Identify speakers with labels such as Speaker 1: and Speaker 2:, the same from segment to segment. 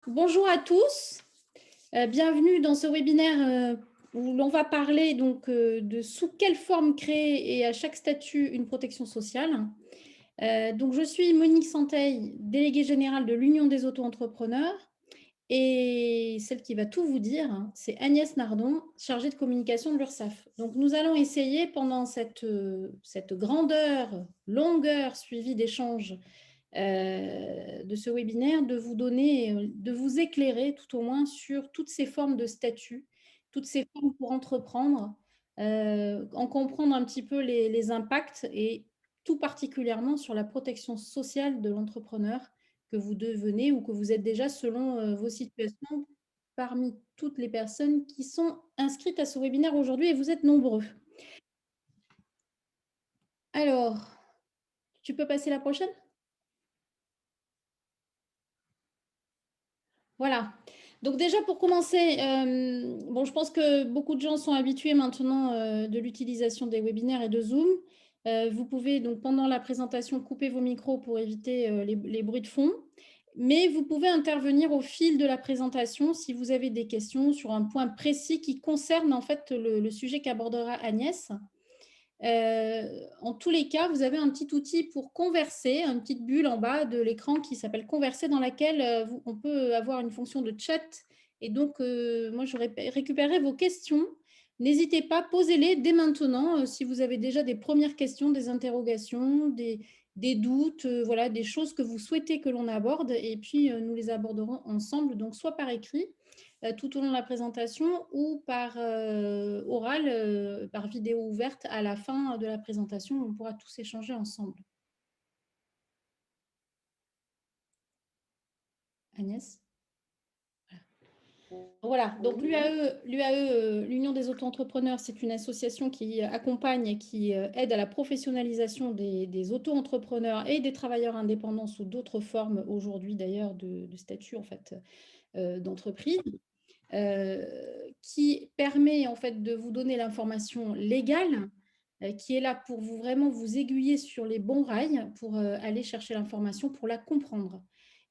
Speaker 1: Bonjour à tous, bienvenue dans ce webinaire où l'on va parler donc de sous quelle forme créer et à chaque statut une protection sociale. Donc je suis Monique Santeil, déléguée générale de l'Union des auto-entrepreneurs, et celle qui va tout vous dire, c'est Agnès Nardon, chargée de communication de l'URSSAF. Donc nous allons essayer pendant cette grandeur, longueur suivie d'échanges de ce webinaire, de vous donner, de vous éclairer tout au moins sur toutes ces formes de statut, toutes ces formes pour entreprendre, en comprendre un petit peu les impacts et tout particulièrement sur la protection sociale de l'entrepreneur que vous devenez ou que vous êtes déjà selon vos situations parmi toutes les personnes qui sont inscrites à ce webinaire aujourd'hui, et vous êtes nombreux. Alors, tu peux passer la prochaine ? Voilà. Donc déjà, pour commencer, bon, je pense que beaucoup de gens sont habitués maintenant de l'utilisation des webinaires et de Zoom. Vous pouvez donc pendant la présentation couper vos micros pour éviter les bruits de fond, mais vous pouvez intervenir au fil de la présentation si vous avez des questions sur un point précis qui concerne en fait le sujet qu'abordera Agnès. En tous les cas, vous avez un petit outil pour converser, une petite bulle en bas de l'écran qui s'appelle Converser, dans laquelle on peut avoir une fonction de chat. Et donc, moi, je récupérerai vos questions. N'hésitez pas, posez-les dès maintenant si vous avez déjà des premières questions, des interrogations, des doutes, voilà, des choses que vous souhaitez que l'on aborde. Et puis, nous les aborderons ensemble, donc soit par écrit, tout au long de la présentation, ou par oral, par vidéo ouverte à la fin de la présentation. On pourra tous échanger ensemble. Agnès ? Voilà, donc l'UAE, l'Union des auto-entrepreneurs, c'est une association qui accompagne et qui aide à la professionnalisation des auto-entrepreneurs et des travailleurs indépendants sous d'autres formes aujourd'hui d'ailleurs de statut en fait d'entreprise. Qui permet en fait de vous donner l'information légale, qui est là pour vous vraiment vous aiguiller sur les bons rails pour aller chercher l'information, pour la comprendre.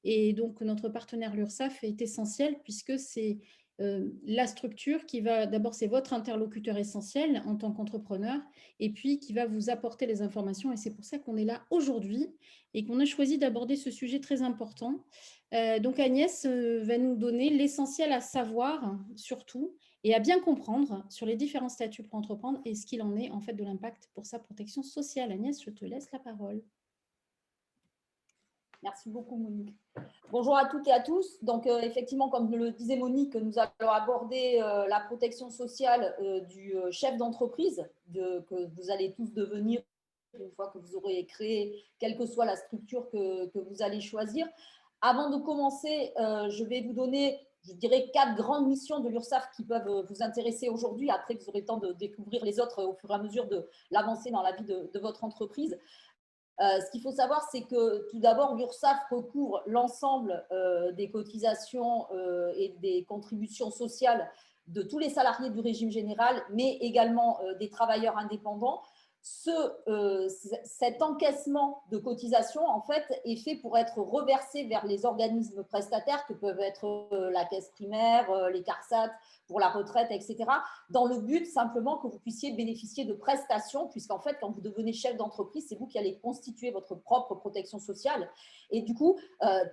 Speaker 1: Et donc notre partenaire l'URSSAF est essentiel puisque c'est la structure qui va, d'abord c'est votre interlocuteur essentiel en tant qu'entrepreneur, et puis qui va vous apporter les informations, et c'est pour ça qu'on est là aujourd'hui et qu'on a choisi d'aborder ce sujet très important. Donc Agnès va nous donner l'essentiel à savoir surtout et à bien comprendre sur les différents statuts pour entreprendre et ce qu'il en est en fait de l'impact pour sa protection sociale. Agnès, je te laisse la parole.
Speaker 2: Merci beaucoup Monique. Bonjour à toutes et à tous. Donc effectivement, comme le disait Monique, nous allons aborder la protection sociale du chef d'entreprise que vous allez tous devenir une fois que vous aurez créé, quelle que soit la structure que vous allez choisir. Avant de commencer, je vais vous donner, je dirais, 4 grandes missions de l'URSSAF qui peuvent vous intéresser aujourd'hui. Après, vous aurez le temps de découvrir les autres au fur et à mesure de l'avancée dans la vie de votre entreprise. Ce qu'il faut savoir, c'est que tout d'abord, l'URSSAF recouvre l'ensemble des cotisations et des contributions sociales de tous les salariés du régime général, mais également des travailleurs indépendants. Cet encaissement de cotisations, en fait, est fait pour être reversé vers les organismes prestataires que peuvent être la caisse primaire, les CARSAT pour la retraite, etc., dans le but simplement que vous puissiez bénéficier de prestations, puisqu'en fait, quand vous devenez chef d'entreprise, c'est vous qui allez constituer votre propre protection sociale. Et du coup,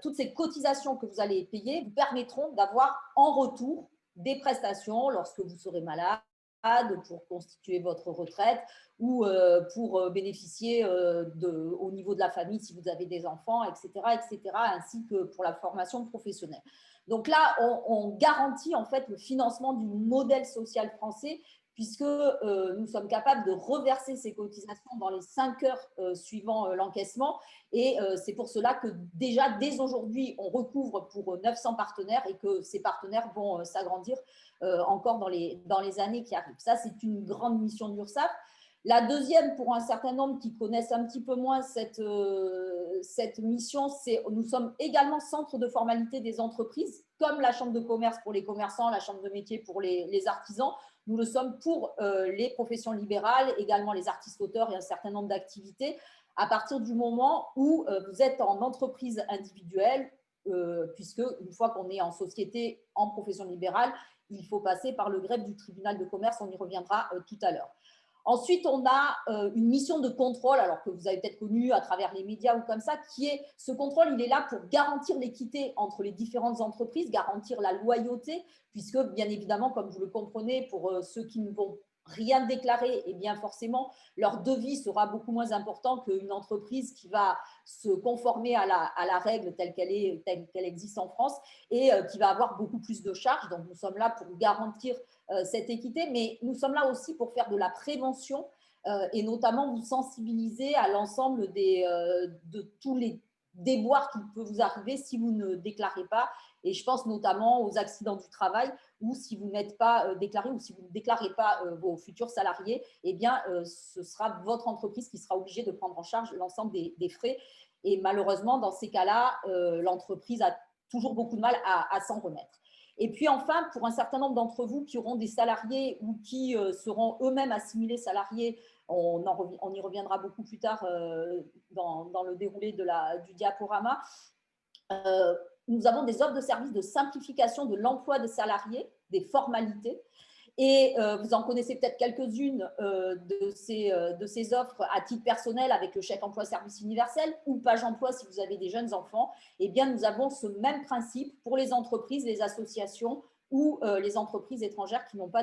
Speaker 2: toutes ces cotisations que vous allez payer vous permettront d'avoir en retour des prestations lorsque vous serez malade, pour constituer votre retraite ou pour bénéficier au niveau de la famille si vous avez des enfants, etc., ainsi que pour la formation professionnelle. Donc là, on garantit en fait le financement du modèle social français puisque nous sommes capables de reverser ces cotisations dans les 5 heures suivant l'encaissement. Et c'est pour cela que déjà, dès aujourd'hui, on recouvre pour 900 partenaires et que ces partenaires vont s'agrandir encore dans les années qui arrivent. Ça, c'est une grande mission de l'URSSAF. La deuxième, pour un certain nombre qui connaissent un petit peu moins cette mission, c'est nous sommes également centre de formalité des entreprises, comme la chambre de commerce pour les commerçants, la chambre de métier pour les artisans. Nous le sommes pour les professions libérales, également les artistes-auteurs et un certain nombre d'activités. À partir du moment où vous êtes en entreprise individuelle, puisque une fois qu'on est en société, en profession libérale, il faut passer par le greffe du tribunal de commerce, on y reviendra tout à l'heure. Ensuite, on a une mission de contrôle, alors que vous avez peut-être connu à travers les médias ou comme ça, qui est, ce contrôle, il est là pour garantir l'équité entre les différentes entreprises, garantir la loyauté, puisque bien évidemment, comme vous le comprenez, pour ceux qui ne vont rien déclarer, et bien forcément, leur devis sera beaucoup moins important qu'une entreprise qui va se conformer à la règle telle qu'elle existe en France et qui va avoir beaucoup plus de charges. Donc, nous sommes là pour garantir cette équité, mais nous sommes là aussi pour faire de la prévention et notamment vous sensibiliser à l'ensemble de tous les déboires qui peuvent vous arriver si vous ne déclarez pas. Et je pense notamment aux accidents du travail ou si vous n'êtes pas déclaré ou si vous ne déclarez pas vos futurs salariés, eh bien, ce sera votre entreprise qui sera obligée de prendre en charge l'ensemble des frais. Et malheureusement, dans ces cas-là, l'entreprise a toujours beaucoup de mal à s'en remettre. Et puis enfin, pour un certain nombre d'entre vous qui auront des salariés ou qui seront eux-mêmes assimilés salariés, on y reviendra beaucoup plus tard dans le déroulé du diaporama, nous avons des offres de services de simplification de l'emploi des salariés, des formalités. Et vous en connaissez peut-être quelques-unes de ces offres à titre personnel avec le chèque emploi service universel ou page emploi si vous avez des jeunes enfants. Eh bien, nous avons ce même principe pour les entreprises, les associations ou les entreprises étrangères qui n'ont pas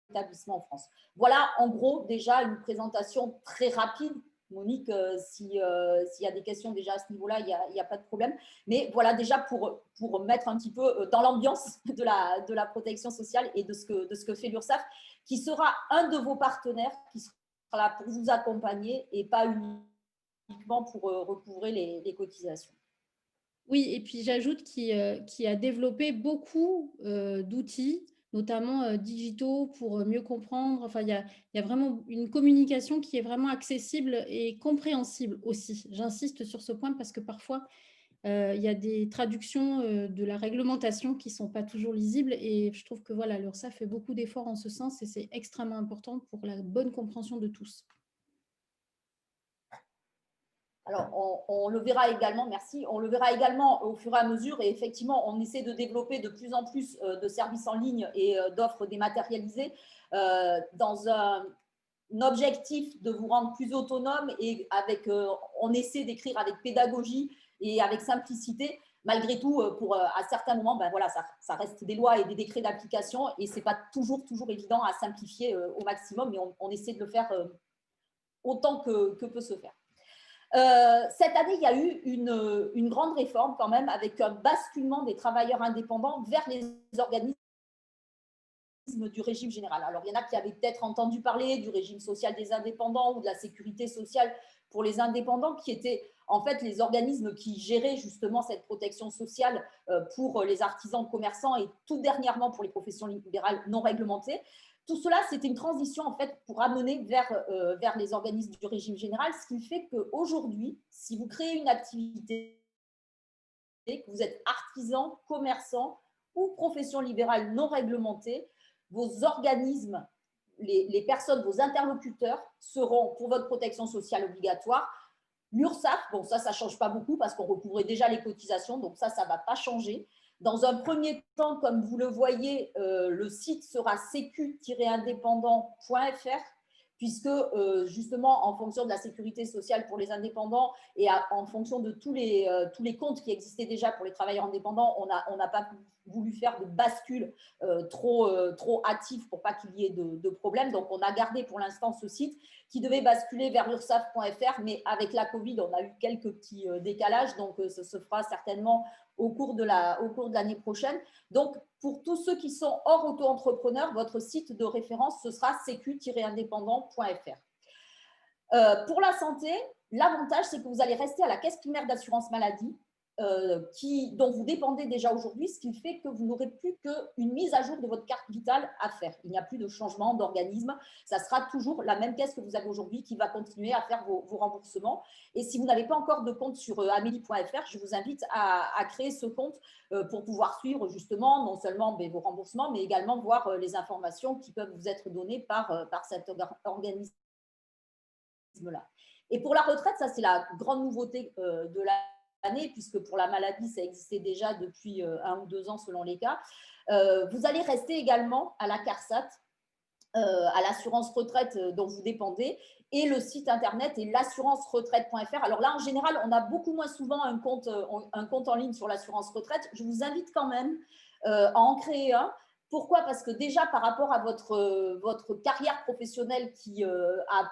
Speaker 2: d'établissement en France. Voilà, en gros, déjà une présentation très rapide. Monique, s'il y a des questions déjà à ce niveau-là, il n'y a pas de problème. Mais voilà, déjà pour mettre un petit peu dans l'ambiance de la protection sociale et de ce que fait l'URSSAF, qui sera un de vos partenaires, qui sera là pour vous accompagner et pas uniquement pour recouvrer les cotisations.
Speaker 1: Oui, et puis j'ajoute qu'il a développé beaucoup d'outils, notamment digitaux, pour mieux comprendre. Enfin, il y a vraiment une communication qui est vraiment accessible et compréhensible aussi. J'insiste sur ce point parce que parfois, il y a des traductions de la réglementation qui ne sont pas toujours lisibles. Et je trouve que voilà, l'URSSAF fait beaucoup d'efforts en ce sens et c'est extrêmement important pour la bonne compréhension de tous.
Speaker 2: Alors, on le verra également, merci, on le verra également au fur et à mesure. Et effectivement, on essaie de développer de plus en plus de services en ligne et d'offres dématérialisées dans un objectif de vous rendre plus autonome et on essaie d'écrire avec pédagogie et avec simplicité. Malgré tout, à certains moments, ben voilà, ça reste des lois et des décrets d'application et ce n'est pas toujours évident à simplifier au maximum, mais on essaie de le faire autant que peut se faire. Cette année, il y a eu une grande réforme quand même avec un basculement des travailleurs indépendants vers les organismes du régime général. Alors, il y en a qui avaient peut-être entendu parler du régime social des indépendants ou de la sécurité sociale pour les indépendants, qui étaient en fait les organismes qui géraient justement cette protection sociale pour les artisans, commerçants et tout dernièrement pour les professions libérales non réglementées. Tout cela, c'était une transition en fait pour amener vers les organismes du régime général, ce qui fait qu'aujourd'hui, si vous créez une activité, que vous êtes artisan, commerçant ou profession libérale non réglementée, vos organismes, les personnes, vos interlocuteurs seront pour votre protection sociale obligatoire. L'URSSAF, bon ça ne change pas beaucoup parce qu'on recouvrait déjà les cotisations, donc ça ne va pas changer. Dans un premier temps, comme vous le voyez, le site sera sécu-indépendant.fr puisque justement, en fonction de la sécurité sociale pour les indépendants et en fonction de tous les comptes qui existaient déjà pour les travailleurs indépendants, on n'a pas voulu faire de bascule trop hâtive pour pas qu'il y ait de problème. Donc, on a gardé pour l'instant ce site qui devait basculer vers ursaf.fr, mais avec la Covid, on a eu quelques petits décalages, donc ça se fera certainement au cours de l'année prochaine. Donc, pour tous ceux qui sont hors auto-entrepreneurs, votre site de référence, ce sera sécu-indépendant.fr. Pour la santé, l'avantage, c'est que vous allez rester à la caisse primaire d'assurance maladie, dont vous dépendez déjà aujourd'hui, ce qui fait que vous n'aurez plus qu'une mise à jour de votre carte vitale à faire. Il n'y a plus de changement d'organisme. Ça sera toujours la même caisse que vous avez aujourd'hui qui va continuer à faire vos remboursements. Et si vous n'avez pas encore de compte sur amélie.fr, je vous invite à créer ce compte pour pouvoir suivre justement non seulement vos remboursements, mais également voir les informations qui peuvent vous être données par cet organisme-là. Et pour la retraite, ça c'est la grande nouveauté de année, puisque pour la maladie, ça existait déjà depuis 1 ou 2 ans selon les cas. Vous allez rester également à la CARSAT, à l'assurance retraite dont vous dépendez, et le site internet est l'assurance-retraite.fr. Alors là, en général, on a beaucoup moins souvent un compte en ligne sur l'assurance retraite. Je vous invite quand même à en créer un. Pourquoi? Parce que déjà, par rapport à votre carrière professionnelle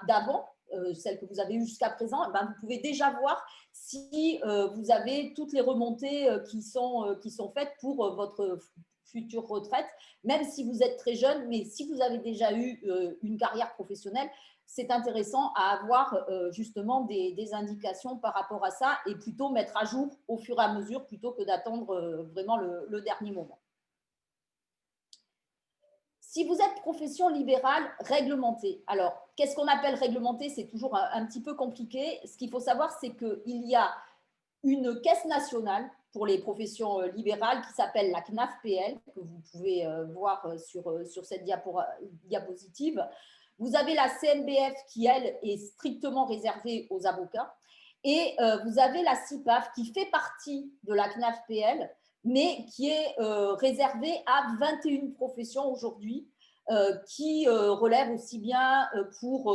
Speaker 2: d'avant, celle que vous avez eue jusqu'à présent, ben, vous pouvez déjà voir si vous avez toutes les remontées qui sont faites pour votre future retraite, même si vous êtes très jeune, mais si vous avez déjà eu une carrière professionnelle, c'est intéressant à avoir justement des indications par rapport à ça et plutôt mettre à jour au fur et à mesure plutôt que d'attendre vraiment le dernier moment. Si vous êtes profession libérale réglementée, alors qu'est-ce qu'on appelle réglementée? C'est toujours un petit peu compliqué. Ce qu'il faut savoir, c'est qu'il y a une caisse nationale pour les professions libérales qui s'appelle la CNAF-PL, que vous pouvez voir sur cette diapositive. Vous avez la CNBF qui, elle, est strictement réservée aux avocats. Et vous avez la CIPAF qui fait partie de la CNAF-PL, mais qui est réservée à 21 professions aujourd'hui, qui relèvent aussi bien pour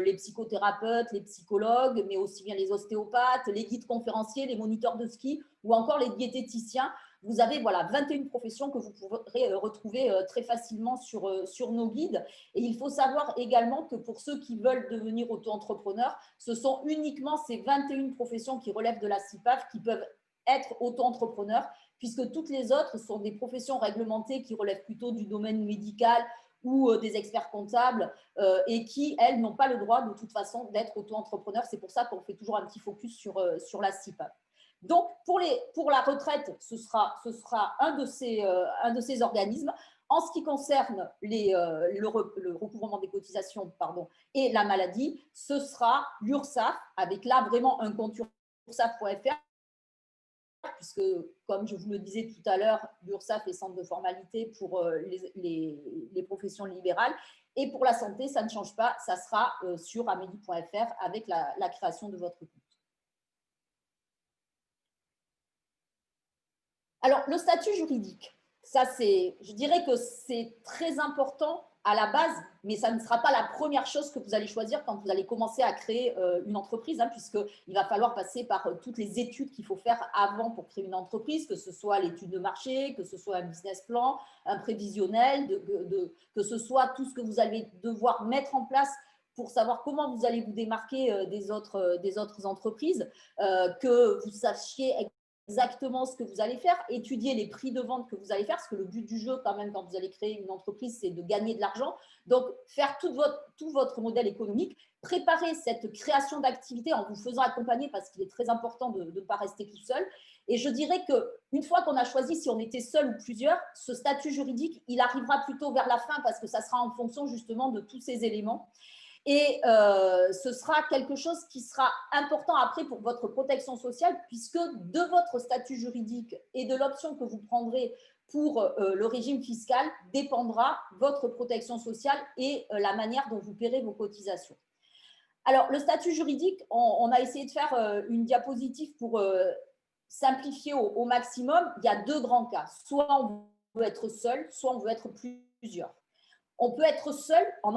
Speaker 2: les psychothérapeutes, les psychologues, mais aussi bien les ostéopathes, les guides conférenciers, les moniteurs de ski ou encore les diététiciens. Vous avez voilà, 21 professions que vous pourrez retrouver très facilement sur nos guides. Et il faut savoir également que pour ceux qui veulent devenir auto-entrepreneurs, ce sont uniquement ces 21 professions qui relèvent de la CIPAF qui peuvent être auto-entrepreneurs, puisque toutes les autres sont des professions réglementées qui relèvent plutôt du domaine médical ou des experts comptables et qui, elles, n'ont pas le droit de toute façon d'être auto-entrepreneurs. C'est pour ça qu'on fait toujours un petit focus sur la CIPAF. Donc, pour la retraite, ce sera un de ces organismes. En ce qui concerne le recouvrement des cotisations et la maladie, ce sera l'URSSAF, avec là vraiment un compte ursaf.fr, puisque, comme je vous le disais tout à l'heure, l'URSSAF est centre de formalité pour les professions libérales. Et pour la santé, ça ne change pas, ça sera sur amélie.fr avec la création de votre compte. Alors, le statut juridique, ça, je dirais que c'est très important à la base, mais ça ne sera pas la première chose que vous allez choisir quand vous allez commencer à créer une entreprise, puisqu'il va falloir passer par toutes les études qu'il faut faire avant pour créer une entreprise, que ce soit l'étude de marché, que ce soit un business plan, un prévisionnel, que ce soit tout ce que vous allez devoir mettre en place pour savoir comment vous allez vous démarquer des autres entreprises, que vous sachiez exactement ce que vous allez faire, étudier les prix de vente que vous allez faire, parce que le but du jeu, quand même, quand vous allez créer une entreprise, c'est de gagner de l'argent. Donc, faire tout votre modèle économique, préparer cette création d'activité en vous faisant accompagner, parce qu'il est très important de ne pas rester tout seul. Et je dirais qu'une fois qu'on a choisi, si on était seul ou plusieurs, ce statut juridique, il arrivera plutôt vers la fin, parce que ça sera en fonction justement de tous ces éléments. Et ce sera quelque chose qui sera important après pour votre protection sociale, puisque de votre statut juridique et de l'option que vous prendrez pour le régime fiscal dépendra votre protection sociale et la manière dont vous paierez vos cotisations. Alors, le statut juridique, on a essayé de faire une diapositive pour simplifier au maximum. Il y a 2 grands cas. Soit on veut être seul, soit on veut être plusieurs. On peut être seul en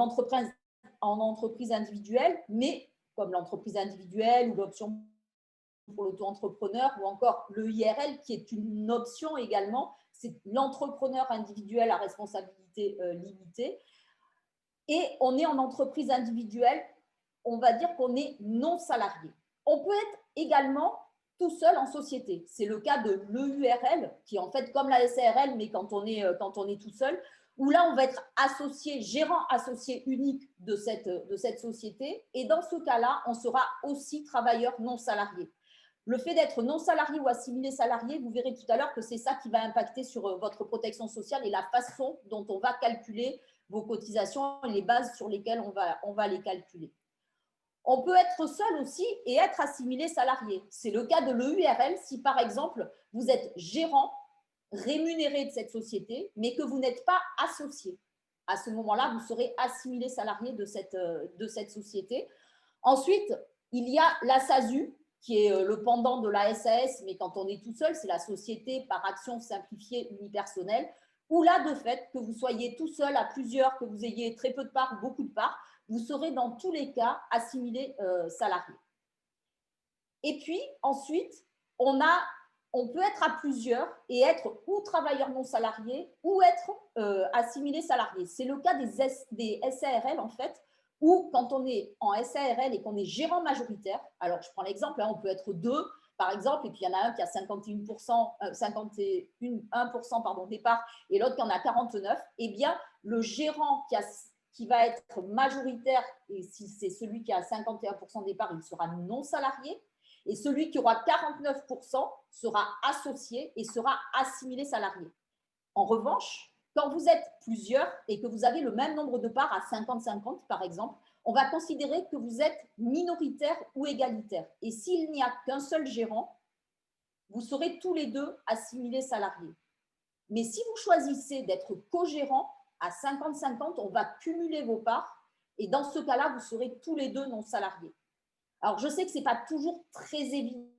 Speaker 2: entreprise individuelle, mais comme l'entreprise individuelle ou l'option pour l'auto-entrepreneur ou encore le IRL qui est une option également, c'est l'entrepreneur individuel à responsabilité limitée. Et on est en entreprise individuelle, on va dire qu'on est non salarié. On peut être également tout seul en société. C'est le cas de l'EURL, qui est en fait comme la SARL, mais quand on est tout seul, où là, on va être associé, gérant associé unique de cette société. Et dans ce cas-là, on sera aussi travailleur non salarié. Le fait d'être non salarié ou assimilé salarié, vous verrez tout à l'heure que c'est ça qui va impacter sur votre protection sociale et la façon dont on va calculer vos cotisations et les bases sur lesquelles on va les calculer. On peut être seul aussi et être assimilé salarié. C'est le cas de l'EURL si, par exemple, vous êtes gérant rémunéré de cette société, mais que vous n'êtes pas associé. À ce moment-là, vous serez assimilé salarié de cette société. Ensuite, il y a la SASU, qui est le pendant de la SAS, mais quand on est tout seul, c'est la société par action simplifiée unipersonnelle, où là, de fait, que vous soyez tout seul, à plusieurs, que vous ayez très peu de parts ou beaucoup de parts, vous serez dans tous les cas assimilé salarié. Et puis, ensuite, on peut être à plusieurs et être ou travailleur non salarié ou être assimilé salarié. C'est le cas des SARL, en fait, où quand on est en SARL et qu'on est gérant majoritaire, alors je prends l'exemple, hein, on peut être deux, par exemple, et puis il y en a un qui a 51% pardon, des parts et l'autre qui en a 49%, eh bien, le gérant qui va être majoritaire, et si c'est celui qui a 51% des parts, il sera non salarié. Et celui qui aura 49% sera associé et sera assimilé salarié. En revanche, quand vous êtes plusieurs et que vous avez le même nombre de parts à 50-50, par exemple, on va considérer que vous êtes minoritaire ou égalitaire. Et s'il n'y a qu'un seul gérant, vous serez tous les deux assimilés salariés. Mais si vous choisissez d'être co-gérant, à 50-50, on va cumuler vos parts et dans ce cas-là, vous serez tous les deux non salariés. Alors, je sais que ce n'est pas toujours très évident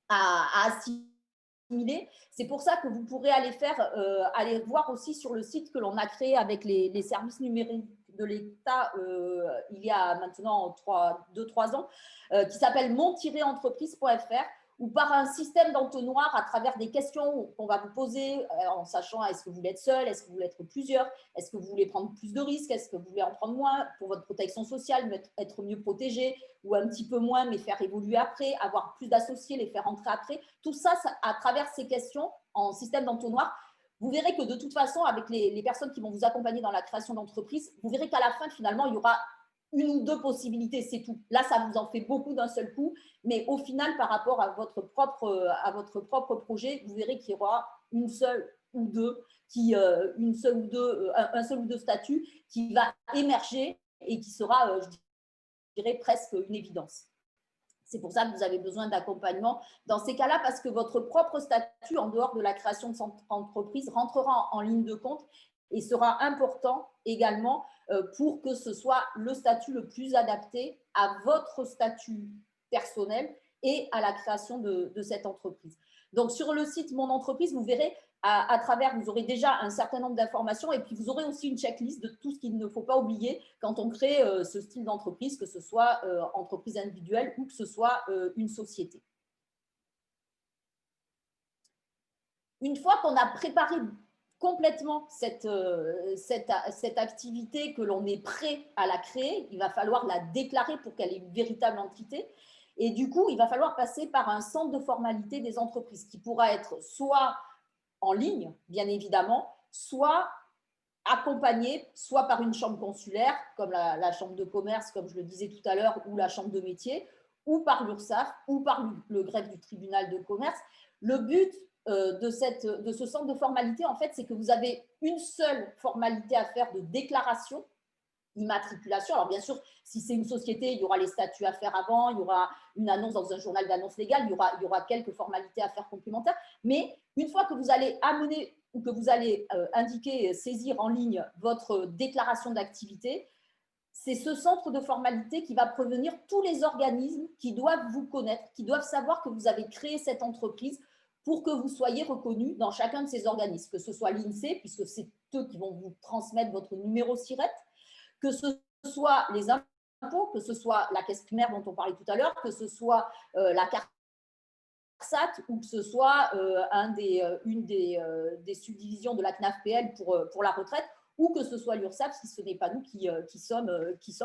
Speaker 2: à assimiler. C'est pour ça que vous pourrez aller voir aussi sur le site que l'on a créé avec les services numériques de l'État il y a maintenant 2-3 ans, qui s'appelle mon-entreprise.fr, ou par un système d'entonnoir à travers des questions qu'on va vous poser en sachant est-ce que vous voulez être seul, est-ce que vous voulez être plusieurs, est-ce que vous voulez prendre plus de risques, est-ce que vous voulez en prendre moins pour votre protection sociale, être mieux protégé ou un petit peu moins mais faire évoluer après, avoir plus d'associés, les faire entrer après. Tout ça, à travers ces questions en système d'entonnoir, vous verrez que de toute façon, avec les personnes qui vont vous accompagner dans la création d'entreprise, vous verrez qu'à la fin, finalement, il y aura une ou deux possibilités, c'est tout. Là, ça vous en fait beaucoup d'un seul coup, mais au final, par rapport à votre propre projet, vous verrez qu'il y aura un seul ou deux statuts qui va émerger et qui sera, je dirais, presque une évidence. C'est pour ça que vous avez besoin d'accompagnement dans ces cas-là, parce que votre propre statut, en dehors de la création de son entreprise, rentrera en ligne de compte et sera important également pour que ce soit le statut le plus adapté à votre statut personnel et à la création de cette entreprise. Donc, sur le site Mon Entreprise, vous verrez à travers, vous aurez déjà un certain nombre d'informations et puis vous aurez aussi une checklist de tout ce qu'il ne faut pas oublier quand on crée ce style d'entreprise, que ce soit entreprise individuelle ou que ce soit une société. Une fois qu'on a préparé complètement cette activité, que l'on est prêt à la créer, il va falloir la déclarer pour qu'elle ait une véritable entité. Et du coup, il va falloir passer par un centre de formalité des entreprises qui pourra être soit en ligne, bien évidemment, soit accompagné, soit par une chambre consulaire, comme la chambre de commerce, comme je le disais tout à l'heure, ou la chambre de métier, ou par l'URSSAF, ou par le greffe du tribunal de commerce. Le but de ce centre de formalité, en fait, c'est que vous avez une seule formalité à faire de déclaration, immatriculation. Alors, bien sûr, si c'est une société, il y aura les statuts à faire avant, il y aura une annonce dans un journal d'annonce légale, il y aura quelques formalités à faire complémentaires. Mais une fois que vous allez amener ou que vous allez indiquer, saisir en ligne votre déclaration d'activité, c'est ce centre de formalité qui va prévenir tous les organismes qui doivent vous connaître, qui doivent savoir que vous avez créé cette entreprise pour que vous soyez reconnu dans chacun de ces organismes, que ce soit l'INSEE, puisque c'est eux qui vont vous transmettre votre numéro SIRET, que ce soit les impôts, que ce soit la caisse primaire dont on parlait tout à l'heure, que ce soit la CARSAT ou que ce soit une des subdivisions de la CNAF-PL pour la retraite, ou que ce soit l'URSSAF si ce n'est pas nous qui sommes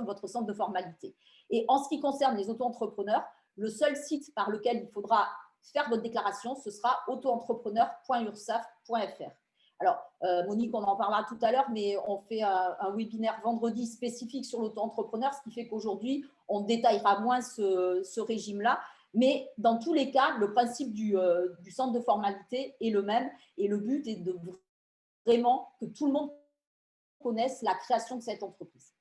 Speaker 2: votre centre de formalité. Et en ce qui concerne les auto-entrepreneurs, le seul site par lequel il faudra faire votre déclaration, ce sera autoentrepreneur.ursaf.fr. Alors, Monique, on en parlera tout à l'heure, mais on fait un webinaire vendredi spécifique sur l'auto-entrepreneur, ce qui fait qu'aujourd'hui, on détaillera moins ce régime-là. Mais dans tous les cas, le principe du centre de formalité est le même et le but est de vraiment que tout le monde connaisse la création de cette entreprise.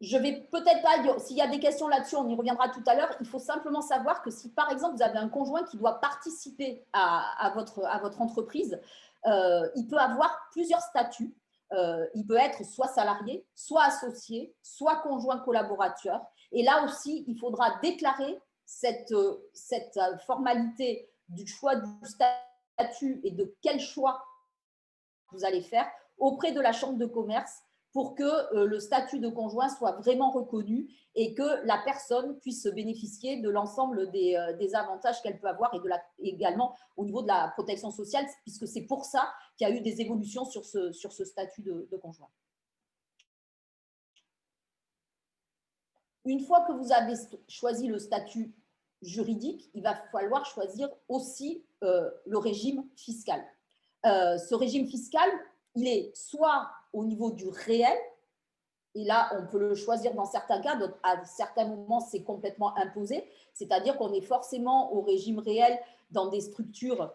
Speaker 2: Je vais peut-être pas, s'il y a des questions là-dessus, on y reviendra tout à l'heure. Il faut simplement savoir que si, par exemple, vous avez un conjoint qui doit participer à votre entreprise, il peut avoir plusieurs statuts. il peut être soit salarié, soit associé, soit conjoint collaborateur. Et là aussi, il faudra déclarer cette formalité du choix du statut et de quel choix vous allez faire auprès de la chambre de commerce pour que le statut de conjoint soit vraiment reconnu et que la personne puisse bénéficier de l'ensemble des avantages qu'elle peut avoir et également au niveau de la protection sociale, puisque c'est pour ça qu'il y a eu des évolutions sur ce statut de conjoint. Une fois que vous avez choisi le statut juridique, il va falloir choisir aussi le régime fiscal. Ce régime fiscal, il est soit au niveau du réel, et là, on peut le choisir dans certains cas, à certains moments, c'est complètement imposé, c'est-à-dire qu'on est forcément au régime réel dans des structures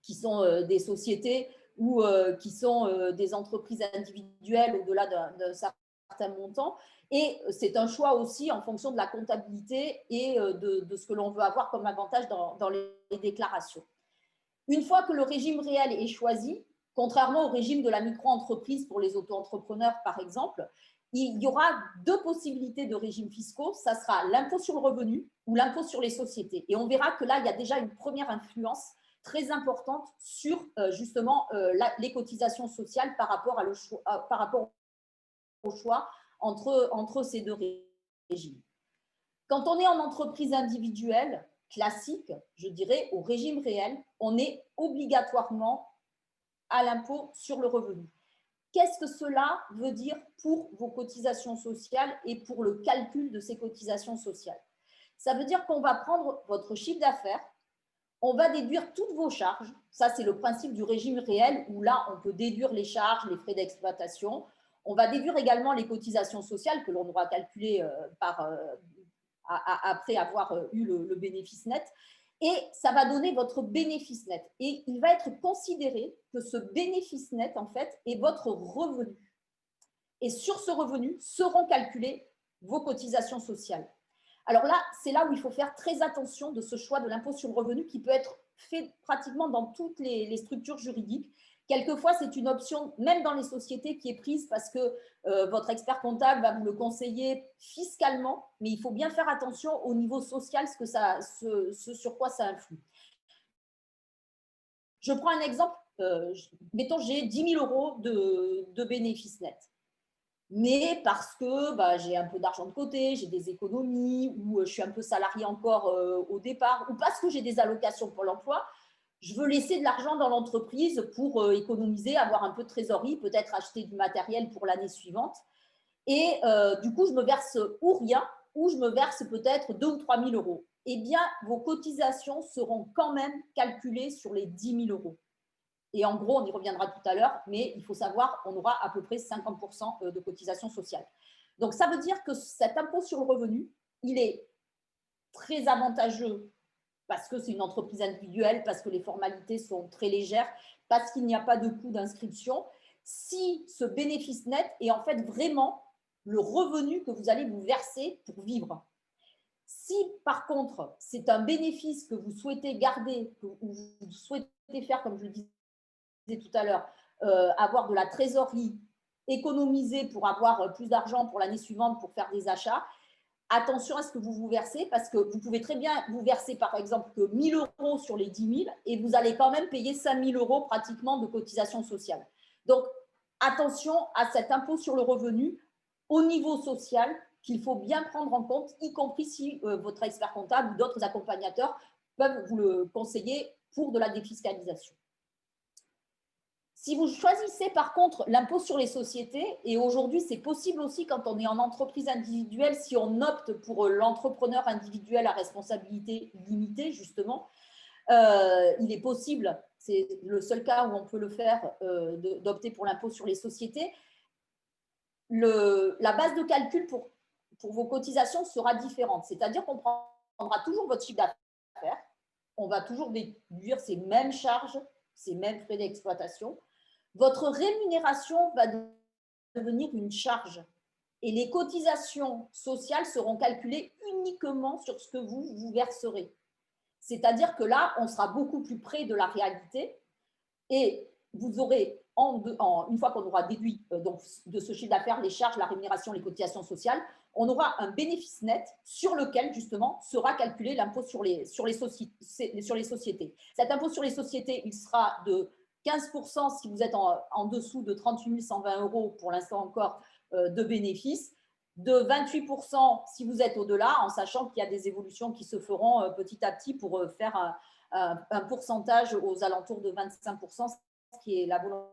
Speaker 2: qui sont des sociétés ou qui sont des entreprises individuelles au-delà d'un certain montant. Et c'est un choix aussi en fonction de la comptabilité et de ce que l'on veut avoir comme avantage dans les déclarations. Une fois que le régime réel est choisi, contrairement au régime de la micro-entreprise pour les auto-entrepreneurs, par exemple, il y aura deux possibilités de régimes fiscaux. Ça sera l'impôt sur le revenu ou l'impôt sur les sociétés. Et on verra que là, il y a déjà une première influence très importante sur justement les cotisations sociales par rapport au choix entre ces deux régimes. Quand on est en entreprise individuelle, classique, je dirais, au régime réel, on est obligatoirement à l'impôt sur le revenu. Qu'est-ce que cela veut dire pour vos cotisations sociales et pour le calcul de ces cotisations sociales? Ça veut dire qu'on va prendre votre chiffre d'affaires, on va déduire toutes vos charges. Ça, c'est le principe du régime réel où là, on peut déduire les charges, les frais d'exploitation. On va déduire également les cotisations sociales que l'on aura calculées après avoir eu le bénéfice net. Et ça va donner votre bénéfice net. Et il va être considéré que ce bénéfice net, en fait, est votre revenu. Et sur ce revenu seront calculées vos cotisations sociales. Alors là, c'est là où il faut faire très attention de ce choix de l'impôt sur le revenu qui peut être fait pratiquement dans toutes les structures juridiques. Quelquefois, c'est une option, même dans les sociétés, qui est prise parce que votre expert comptable va vous le conseiller fiscalement, mais il faut bien faire attention au niveau social, ce sur quoi ça influe. Je prends un exemple. Mettons, j'ai 10 000 € de bénéfices nets. Mais parce que j'ai un peu d'argent de côté, j'ai des économies, ou je suis un peu salarié encore au départ, ou parce que j'ai des allocations pour l'emploi, je veux laisser de l'argent dans l'entreprise pour économiser, avoir un peu de trésorerie, peut-être acheter du matériel pour l'année suivante. Et du coup, je me verse ou rien, ou je me verse peut-être 2 ou 3 000 €. Eh bien, vos cotisations seront quand même calculées sur les 10 000 €. Et en gros, on y reviendra tout à l'heure, mais il faut savoir qu'on aura à peu près 50% de cotisations sociales. Donc, ça veut dire que cet impôt sur le revenu, il est très avantageux parce que c'est une entreprise individuelle, parce que les formalités sont très légères, parce qu'il n'y a pas de coût d'inscription. Si ce bénéfice net est en fait vraiment le revenu que vous allez vous verser pour vivre. Si, par contre, c'est un bénéfice que vous souhaitez garder, que vous souhaitez faire, comme je le disais tout à l'heure, avoir de la trésorerie, économiser pour avoir plus d'argent pour l'année suivante pour faire des achats, attention à ce que vous vous versez parce que vous pouvez très bien vous verser par exemple que 1 000 € sur les 10 000 et vous allez quand même payer 5 000 € pratiquement de cotisations sociales. Donc, attention à cet impôt sur le revenu au niveau social qu'il faut bien prendre en compte, y compris si votre expert comptable ou d'autres accompagnateurs peuvent vous le conseiller pour de la défiscalisation. Si vous choisissez par contre l'impôt sur les sociétés, et aujourd'hui c'est possible aussi quand on est en entreprise individuelle, si on opte pour l'entrepreneur individuel à responsabilité limitée justement, il est possible, c'est le seul cas où on peut le faire, d'opter pour l'impôt sur les sociétés. La base de calcul pour vos cotisations sera différente, c'est-à-dire qu'on prendra toujours votre chiffre d'affaires, on va toujours déduire ces mêmes charges, ces mêmes frais d'exploitation. Votre rémunération va devenir une charge et les cotisations sociales seront calculées uniquement sur ce que vous verserez. C'est-à-dire que là, on sera beaucoup plus près de la réalité et vous aurez une fois qu'on aura déduit donc, de ce chiffre d'affaires les charges, la rémunération, les cotisations sociales, on aura un bénéfice net sur lequel, justement, sera calculé l'impôt sur les sociétés. Cet impôt sur les sociétés, il sera de 15% si vous êtes en dessous de 38 120 € pour l'instant encore de bénéfices, de 28% si vous êtes au-delà, en sachant qu'il y a des évolutions qui se feront petit à petit pour faire un pourcentage aux alentours de 25%, ce qui est la volonté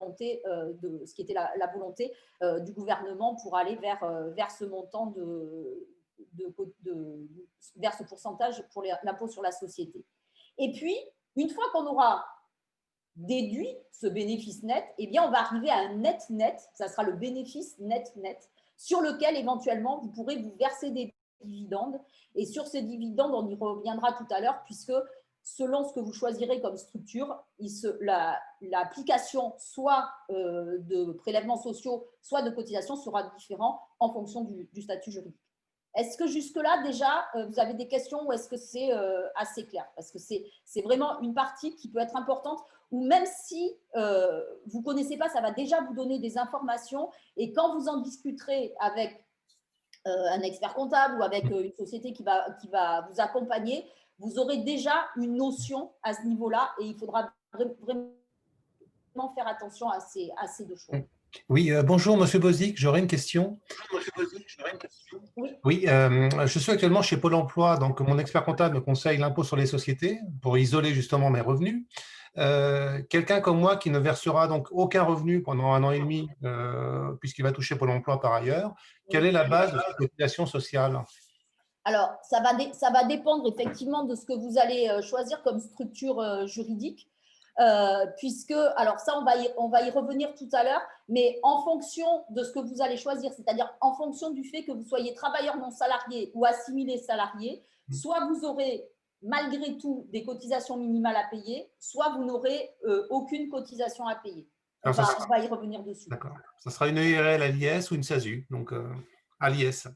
Speaker 2: ce qui était la volonté du gouvernement pour aller vers ce montant vers ce pourcentage pour l'impôt sur la société. Et puis, une fois qu'on aura déduit ce bénéfice net, eh bien, on va arriver à un net, ça sera le bénéfice net, sur lequel éventuellement vous pourrez vous verser des dividendes. Et sur ces dividendes, on y reviendra tout à l'heure, puisque selon ce que vous choisirez comme structure, l'application soit de prélèvements sociaux, soit de cotisations sera différente en fonction du statut juridique. Est-ce que jusque-là, déjà, vous avez des questions ou est-ce que c'est assez clair? Parce que c'est vraiment une partie qui peut être importante, ou même si vous ne connaissez pas, ça va déjà vous donner des informations. Et quand vous en discuterez avec un expert comptable ou avec une société qui va vous accompagner, vous aurez déjà une notion à ce niveau-là et il faudra vraiment faire attention à ces deux choses.
Speaker 3: Oui, bonjour Monsieur Bozic, j'aurais une question. Oui, je suis actuellement chez Pôle emploi, donc mon expert comptable me conseille l'impôt sur les sociétés pour isoler justement mes revenus. Quelqu'un comme moi qui ne versera donc aucun revenu pendant 1 an et demi, puisqu'il va toucher Pôle emploi par ailleurs, quelle est la base de cette cotisation sociale?
Speaker 2: Alors, ça va dépendre effectivement de ce que vous allez choisir comme structure juridique, puisque, alors ça, on va y revenir tout à l'heure, mais en fonction de ce que vous allez choisir, c'est-à-dire en fonction du fait que vous soyez travailleur non salarié ou assimilé salarié, soit vous aurez malgré tout des cotisations minimales à payer, soit vous n'aurez aucune cotisation à payer. On va y revenir dessus.
Speaker 3: D'accord. Ça sera une EURL à l'IS ou une SASU, donc à l'IS.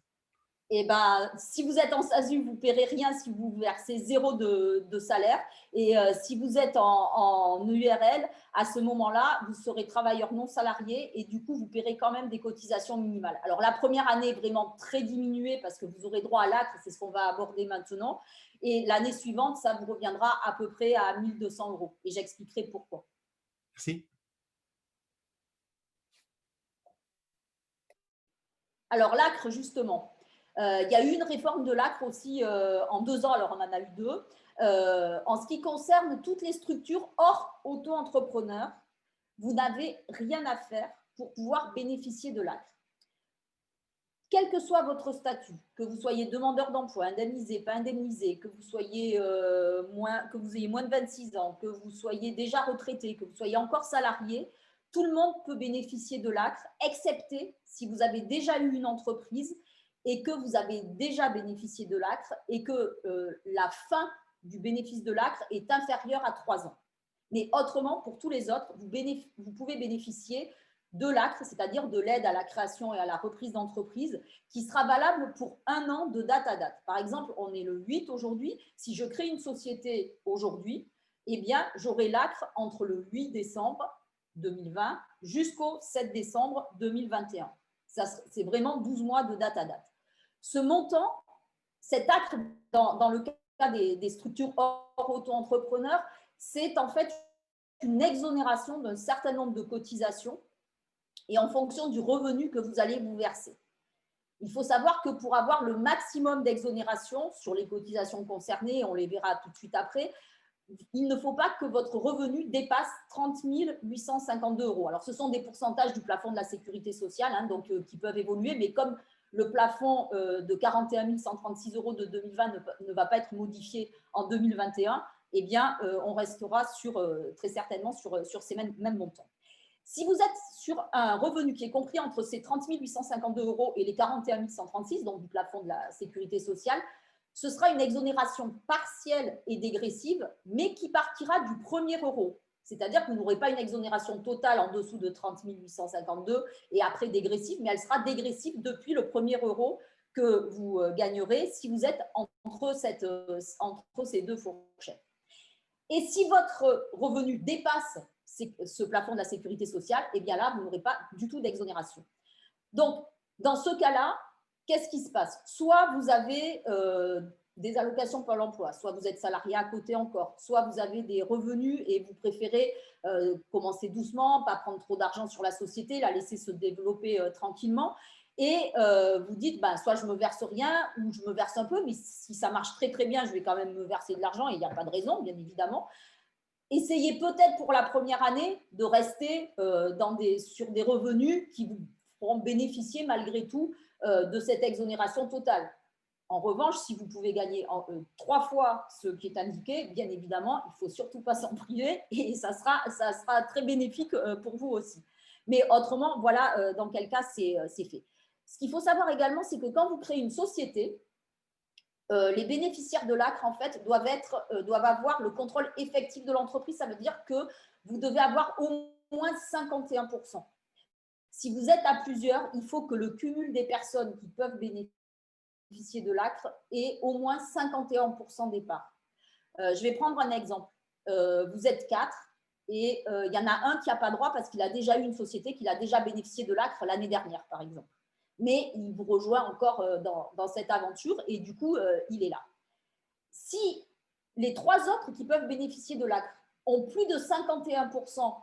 Speaker 2: Eh ben, si vous êtes en SASU, vous ne paierez rien si vous versez 0 de salaire. Et si vous êtes en URL, à ce moment-là, vous serez travailleur non salarié et du coup, vous paierez quand même des cotisations minimales. Alors, la première année est vraiment très diminuée parce que vous aurez droit à l'ACRE, c'est ce qu'on va aborder maintenant. Et l'année suivante, ça vous reviendra à peu près à 1 200 €. Et j'expliquerai pourquoi.
Speaker 3: Merci.
Speaker 2: Alors, l'ACRE, justement. Il y a eu une réforme de l'ACRE aussi en 2 ans, alors on en a eu 2. En ce qui concerne toutes les structures hors auto-entrepreneurs, vous n'avez rien à faire pour pouvoir bénéficier de l'ACRE. Quel que soit votre statut, que vous soyez demandeur d'emploi, indemnisé, pas indemnisé, que vous ayez moins de 26 ans, que vous soyez déjà retraité, que vous soyez encore salarié, tout le monde peut bénéficier de l'ACRE, excepté si vous avez déjà eu une entreprise et que vous avez déjà bénéficié de l'ACRE et que la fin du bénéfice de l'ACRE est inférieure à 3 ans. Mais autrement, pour tous les autres, vous pouvez bénéficier de l'ACRE, c'est-à-dire de l'aide à la création et à la reprise d'entreprise, qui sera valable pour 1 an de date à date. Par exemple, on est le 8 aujourd'hui. Si je crée une société aujourd'hui, eh bien, j'aurai l'ACRE entre le 8 décembre 2020 jusqu'au 7 décembre 2021. C'est vraiment 12 mois de date à date. Ce montant, cet ACRE, dans le cas des structures hors auto-entrepreneurs, c'est en fait une exonération d'un certain nombre de cotisations et en fonction du revenu que vous allez vous verser. Il faut savoir que pour avoir le maximum d'exonération sur les cotisations concernées, on les verra tout de suite après, il ne faut pas que votre revenu dépasse 30 852 €. Alors, ce sont des pourcentages du plafond de la sécurité sociale, hein, donc, qui peuvent évoluer, mais comme le plafond de 41 136 € de 2020 ne va pas être modifié en 2021, eh bien, on restera très certainement sur ces mêmes montants. Si vous êtes sur un revenu qui est compris entre ces 30 852 € et les 41 136, donc du plafond de la sécurité sociale, ce sera une exonération partielle et dégressive, mais qui partira du premier euro. C'est-à-dire que vous n'aurez pas une exonération totale en dessous de 30 852 et après dégressive, mais elle sera dégressive depuis le premier euro que vous gagnerez si vous êtes entre ces deux fourchettes. Et si votre revenu dépasse ce plafond de la sécurité sociale, et bien là, vous n'aurez pas du tout d'exonération. Donc, dans ce cas-là, qu'est-ce qui se passe? Soit vous avez des allocations Pôle emploi, soit vous êtes salarié à côté encore, soit vous avez des revenus et vous préférez commencer doucement, pas prendre trop d'argent sur la société, la laisser se développer tranquillement. Et vous dites, ben, soit je ne me verse rien ou je me verse un peu, mais si ça marche très très bien, je vais quand même me verser de l'argent et il n'y a pas de raison, bien évidemment. Essayez peut-être pour la première année de rester sur des revenus qui vous feront bénéficier malgré tout de cette exonération totale. En revanche, si vous pouvez gagner 3 fois ce qui est indiqué, bien évidemment, il ne faut surtout pas s'en priver et ça sera très bénéfique pour vous aussi. Mais autrement, voilà dans quel cas c'est fait. Ce qu'il faut savoir également, c'est que quand vous créez une société, les bénéficiaires de l'ACRE, en fait, doivent avoir le contrôle effectif de l'entreprise. Ça veut dire que vous devez avoir au moins 51%. Si vous êtes à plusieurs, il faut que le cumul des personnes qui peuvent bénéficier de l'ACRE ait au moins 51% des parts. Je vais prendre un exemple. Vous êtes 4 et il y en a un qui n'a pas droit parce qu'il a déjà eu une société, qu'il a déjà bénéficié de l'ACRE l'année dernière, par exemple. Mais il vous rejoint encore dans cette aventure et du coup, il est là. Si les 3 autres qui peuvent bénéficier de l'ACRE ont plus de 51%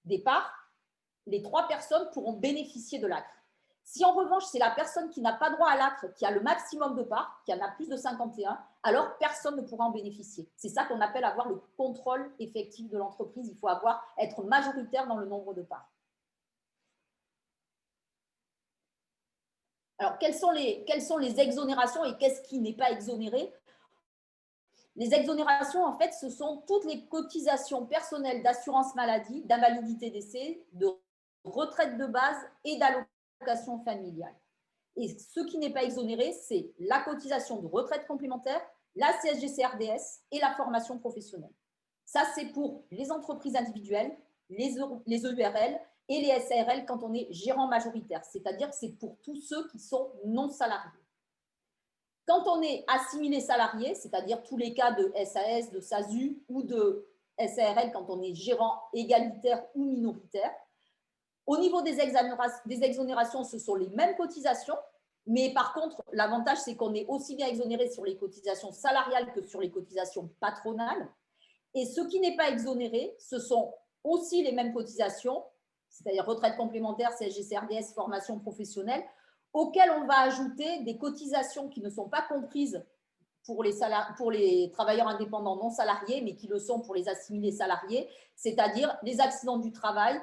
Speaker 2: des parts, les 3 personnes pourront bénéficier de l'ACRE. Si en revanche, c'est la personne qui n'a pas droit à l'ACRE qui a le maximum de parts, qui en a plus de 51, alors personne ne pourra en bénéficier. C'est ça qu'on appelle avoir le contrôle effectif de l'entreprise. Il faut être majoritaire dans le nombre de parts. Alors, quelles sont les exonérations et qu'est-ce qui n'est pas exonéré? Les exonérations, en fait, ce sont toutes les cotisations personnelles d'assurance maladie, d'invalidité décès, de retraite de base et d'allocation familiale. Et ce qui n'est pas exonéré, c'est la cotisation de retraite complémentaire, la CSG-CRDS et la formation professionnelle. Ça, c'est pour les entreprises individuelles, les EURL et les SARL quand on est gérant majoritaire, c'est-à-dire que c'est pour tous ceux qui sont non salariés. Quand on est assimilé salarié, c'est-à-dire tous les cas de SAS, de SASU ou de SARL quand on est gérant égalitaire ou minoritaire, au niveau des exonérations, ce sont les mêmes cotisations, mais par contre, l'avantage, c'est qu'on est aussi bien exonéré sur les cotisations salariales que sur les cotisations patronales. Et ce qui n'est pas exonéré, ce sont aussi les mêmes cotisations, c'est-à-dire retraite complémentaire, CSG-CRDS, formation professionnelle, auxquelles on va ajouter des cotisations qui ne sont pas comprises pour les travailleurs indépendants non salariés, mais qui le sont pour les assimilés salariés, c'est-à-dire les accidents du travail,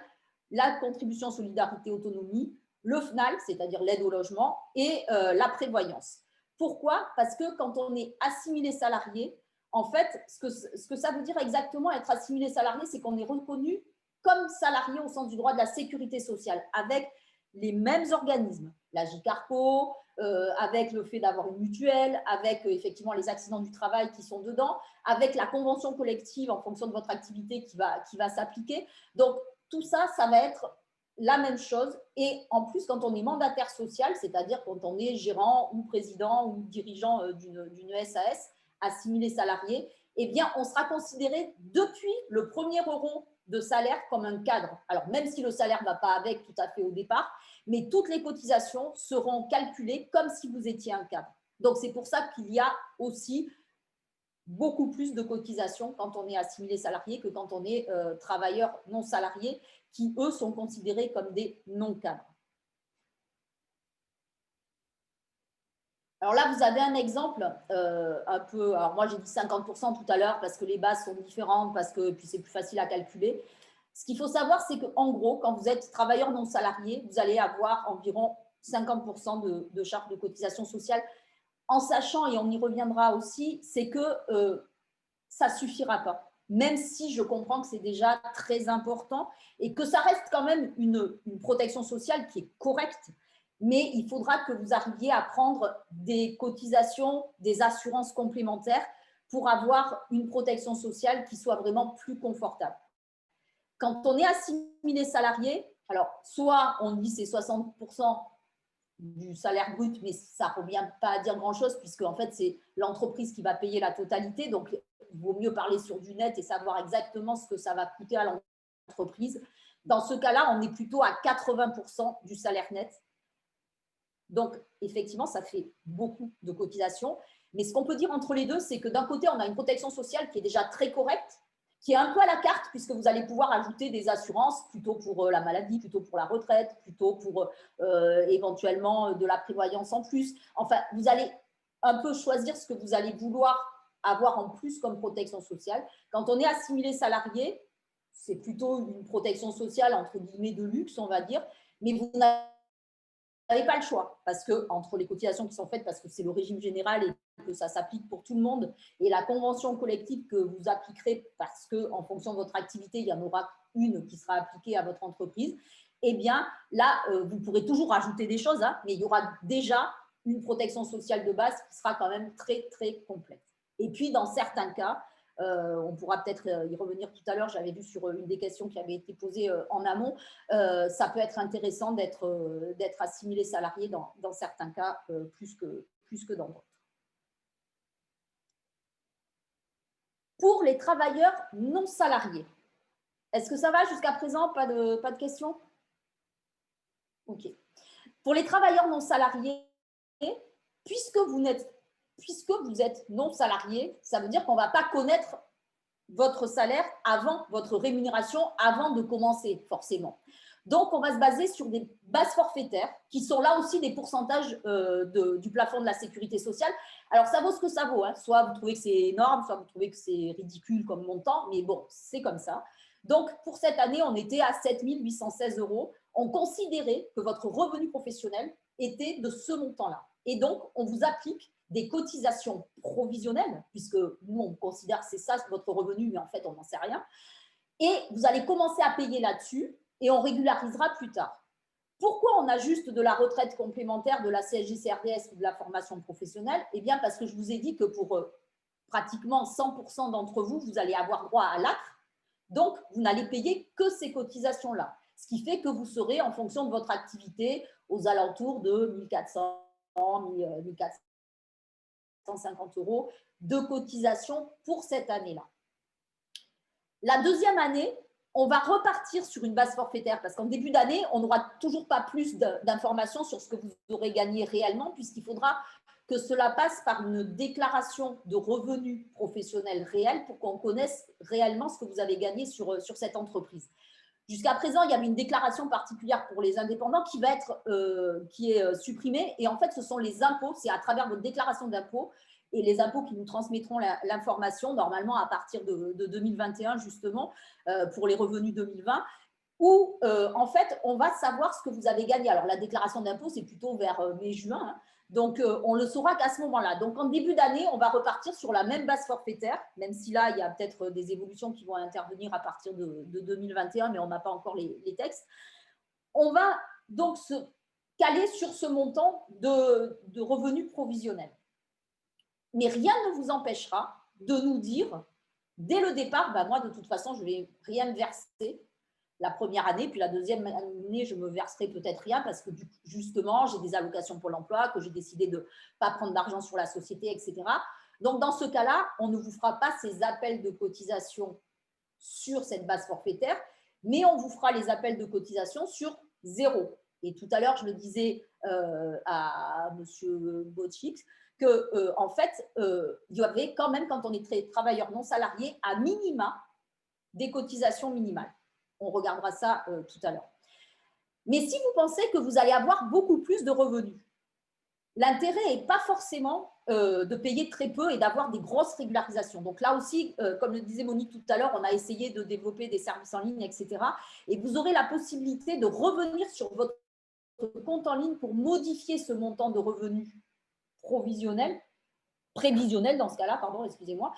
Speaker 2: la contribution solidarité autonomie, le FNAL, c'est-à-dire l'aide au logement, et la prévoyance. Pourquoi? Parce que quand on est assimilé salarié, en fait, ce que ça veut dire exactement être assimilé salarié, c'est qu'on est reconnu comme salarié au sens du droit de la sécurité sociale, avec les mêmes organismes, la JCARCO, avec le fait d'avoir une mutuelle, avec effectivement les accidents du travail qui sont dedans, avec la convention collective en fonction de votre activité qui va s'appliquer. Donc, tout ça, ça va être la même chose. Et en plus, quand on est mandataire social, c'est-à-dire quand on est gérant ou président ou dirigeant d'une SAS, assimilé salarié, eh bien, on sera considéré depuis le premier euro de salaire comme un cadre. Alors, même si le salaire ne va pas avec tout à fait au départ, mais toutes les cotisations seront calculées comme si vous étiez un cadre. Donc, c'est pour ça qu'il y a aussi beaucoup plus de cotisations quand on est assimilé salarié que quand on est travailleur non salarié, qui, eux, sont considérés comme des non-cadres. Alors là, vous avez un exemple un peu… Alors moi, j'ai dit 50% tout à l'heure parce que les bases sont différentes, parce que puis c'est plus facile à calculer. Ce qu'il faut savoir, c'est qu'en gros, quand vous êtes travailleur non salarié, vous allez avoir environ 50% de charges de cotisation sociale, en sachant, et on y reviendra aussi, c'est que ça ne suffira pas. Même si je comprends que c'est déjà très important et que ça reste quand même une protection sociale qui est correcte, mais il faudra que vous arriviez à prendre des cotisations, des assurances complémentaires pour avoir une protection sociale qui soit vraiment plus confortable. Quand on est assimilé salarié, alors soit on dit c'est 60% du salaire brut, mais ça ne revient pas à dire grand-chose puisque en fait c'est l'entreprise qui va payer la totalité, donc il vaut mieux parler sur du net et savoir exactement ce que ça va coûter à entreprise. Dans ce cas-là, on est plutôt à 80% du salaire net. Donc, effectivement, ça fait beaucoup de cotisations. Mais ce qu'on peut dire entre les deux, c'est que d'un côté, on a une protection sociale qui est déjà très correcte, qui est un peu à la carte, puisque vous allez pouvoir ajouter des assurances plutôt pour la maladie, plutôt pour la retraite, plutôt pour éventuellement de la prévoyance en plus. Enfin, vous allez un peu choisir ce que vous allez vouloir avoir en plus comme protection sociale. Quand on est assimilé salarié, c'est plutôt une protection sociale entre guillemets de luxe, on va dire, mais vous n'avez pas le choix, parce que entre les cotisations qui sont faites, parce que c'est le régime général et que ça s'applique pour tout le monde, et la convention collective que vous appliquerez, parce qu'en fonction de votre activité, il y en aura une qui sera appliquée à votre entreprise, eh bien là, vous pourrez toujours rajouter des choses, hein, mais il y aura déjà une protection sociale de base qui sera quand même très, très complète. Et puis, dans certains cas, on pourra peut-être y revenir tout à l'heure, j'avais vu sur une des questions qui avait été posée en amont, ça peut être intéressant d'être assimilé salarié dans certains cas plus que dans d'autres. Pour les travailleurs non salariés, est-ce que ça va jusqu'à présent? Pas de questions? Ok. Pour les travailleurs non salariés, puisque vous êtes non salarié, ça veut dire qu'on ne va pas connaître votre salaire avant, votre rémunération avant de commencer, forcément. Donc, on va se baser sur des bases forfaitaires qui sont là aussi des pourcentages du plafond de la sécurité sociale. Alors, ça vaut ce que ça vaut, hein. Soit vous trouvez que c'est énorme, soit vous trouvez que c'est ridicule comme montant, mais bon, c'est comme ça. Donc, pour cette année, on était à 7 816 €. On considérait que votre revenu professionnel était de ce montant-là. Et donc, on vous applique des cotisations provisionnelles, puisque nous, on considère que c'est ça votre revenu, mais en fait, on n'en sait rien. Et vous allez commencer à payer là-dessus et on régularisera plus tard. Pourquoi on ajuste de la retraite complémentaire, de la CSG-CRDS ou de la formation professionnelle? Eh bien, parce que je vous ai dit que pour pratiquement 100% d'entre vous, vous allez avoir droit à l'ACRE. Donc, vous n'allez payer que ces cotisations-là. Ce qui fait que vous serez, en fonction de votre activité, aux alentours de 1400, 1450 € de cotisation pour cette année-là. La deuxième année, on va repartir sur une base forfaitaire parce qu'en début d'année, on n'aura toujours pas plus d'informations sur ce que vous aurez gagné réellement puisqu'il faudra que cela passe par une déclaration de revenus professionnels réels pour qu'on connaisse réellement ce que vous avez gagné sur cette entreprise. Jusqu'à présent, il y avait une déclaration particulière pour les indépendants qui est supprimée. Et en fait, ce sont les impôts, c'est à travers votre déclaration d'impôt et les impôts qui nous transmettront l'information, normalement à partir de 2021, justement, pour les revenus 2020, où en fait, on va savoir ce que vous avez gagné. Alors, la déclaration d'impôt, c'est plutôt vers mai-juin, hein. Donc, on le saura qu'à ce moment-là. Donc, en début d'année, on va repartir sur la même base forfaitaire, même si là, il y a peut-être des évolutions qui vont intervenir à partir de 2021, mais on n'a pas encore les textes. On va donc se caler sur ce montant de revenus provisionnels. Mais rien ne vous empêchera de nous dire, dès le départ, ben moi, de toute façon, je ne vais rien verser la première année, puis la deuxième année, je me verserai peut-être rien parce que justement, j'ai des allocations Pôle emploi, que j'ai décidé de ne pas prendre d'argent sur la société, etc. Donc, dans ce cas-là, on ne vous fera pas ces appels de cotisation sur cette base forfaitaire, mais on vous fera les appels de cotisation sur zéro. Et tout à l'heure, je le disais à M. Botchix, que en fait, il y avait quand même, quand on est travailleur non salarié, à minima des cotisations minimales. On regardera ça tout à l'heure. Mais si vous pensez que vous allez avoir beaucoup plus de revenus, l'intérêt n'est pas forcément de payer très peu et d'avoir des grosses régularisations. Donc là aussi, comme le disait Monique tout à l'heure, on a essayé de développer des services en ligne, etc. Et vous aurez la possibilité de revenir sur votre compte en ligne pour modifier ce montant de revenus prévisionnel dans ce cas-là, pardon, excusez-moi,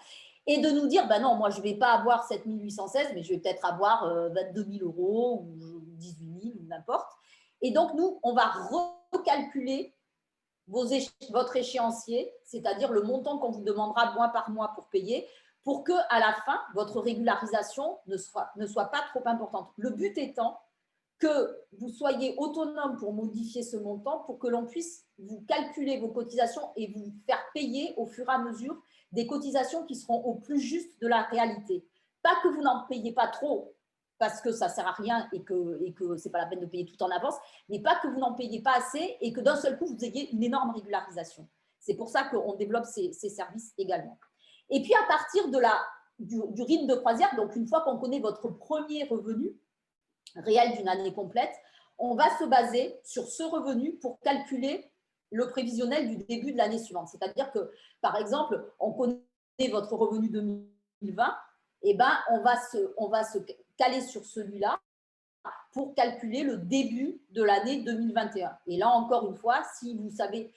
Speaker 2: et de nous dire, ben non, moi, je ne vais pas avoir 7 816, mais je vais peut-être avoir 22 000 € ou 18 000 ou n'importe. Et donc, nous, on va recalculer votre échéancier, c'est-à-dire le montant qu'on vous demandera mois par mois pour payer, pour qu'à la fin, votre régularisation ne soit pas trop importante. Le but étant que vous soyez autonome pour modifier ce montant, pour que l'on puisse vous calculer vos cotisations et vous faire payer au fur et à mesure des cotisations qui seront au plus juste de la réalité. Pas que vous n'en payiez pas trop, parce que ça ne sert à rien et que ce n'est pas la peine de payer tout en avance, mais pas que vous n'en payez pas assez et que d'un seul coup, vous ayez une énorme régularisation. C'est pour ça qu'on développe ces services également. Et puis, à partir du rythme de croisière, donc une fois qu'on connaît votre premier revenu réel d'une année complète, on va se baser sur ce revenu pour calculer le prévisionnel du début de l'année suivante. C'est-à-dire que, par exemple, on connaît votre revenu 2020, et ben, on va se caler sur celui-là pour calculer le début de l'année 2021. Et là, encore une fois, si vous avez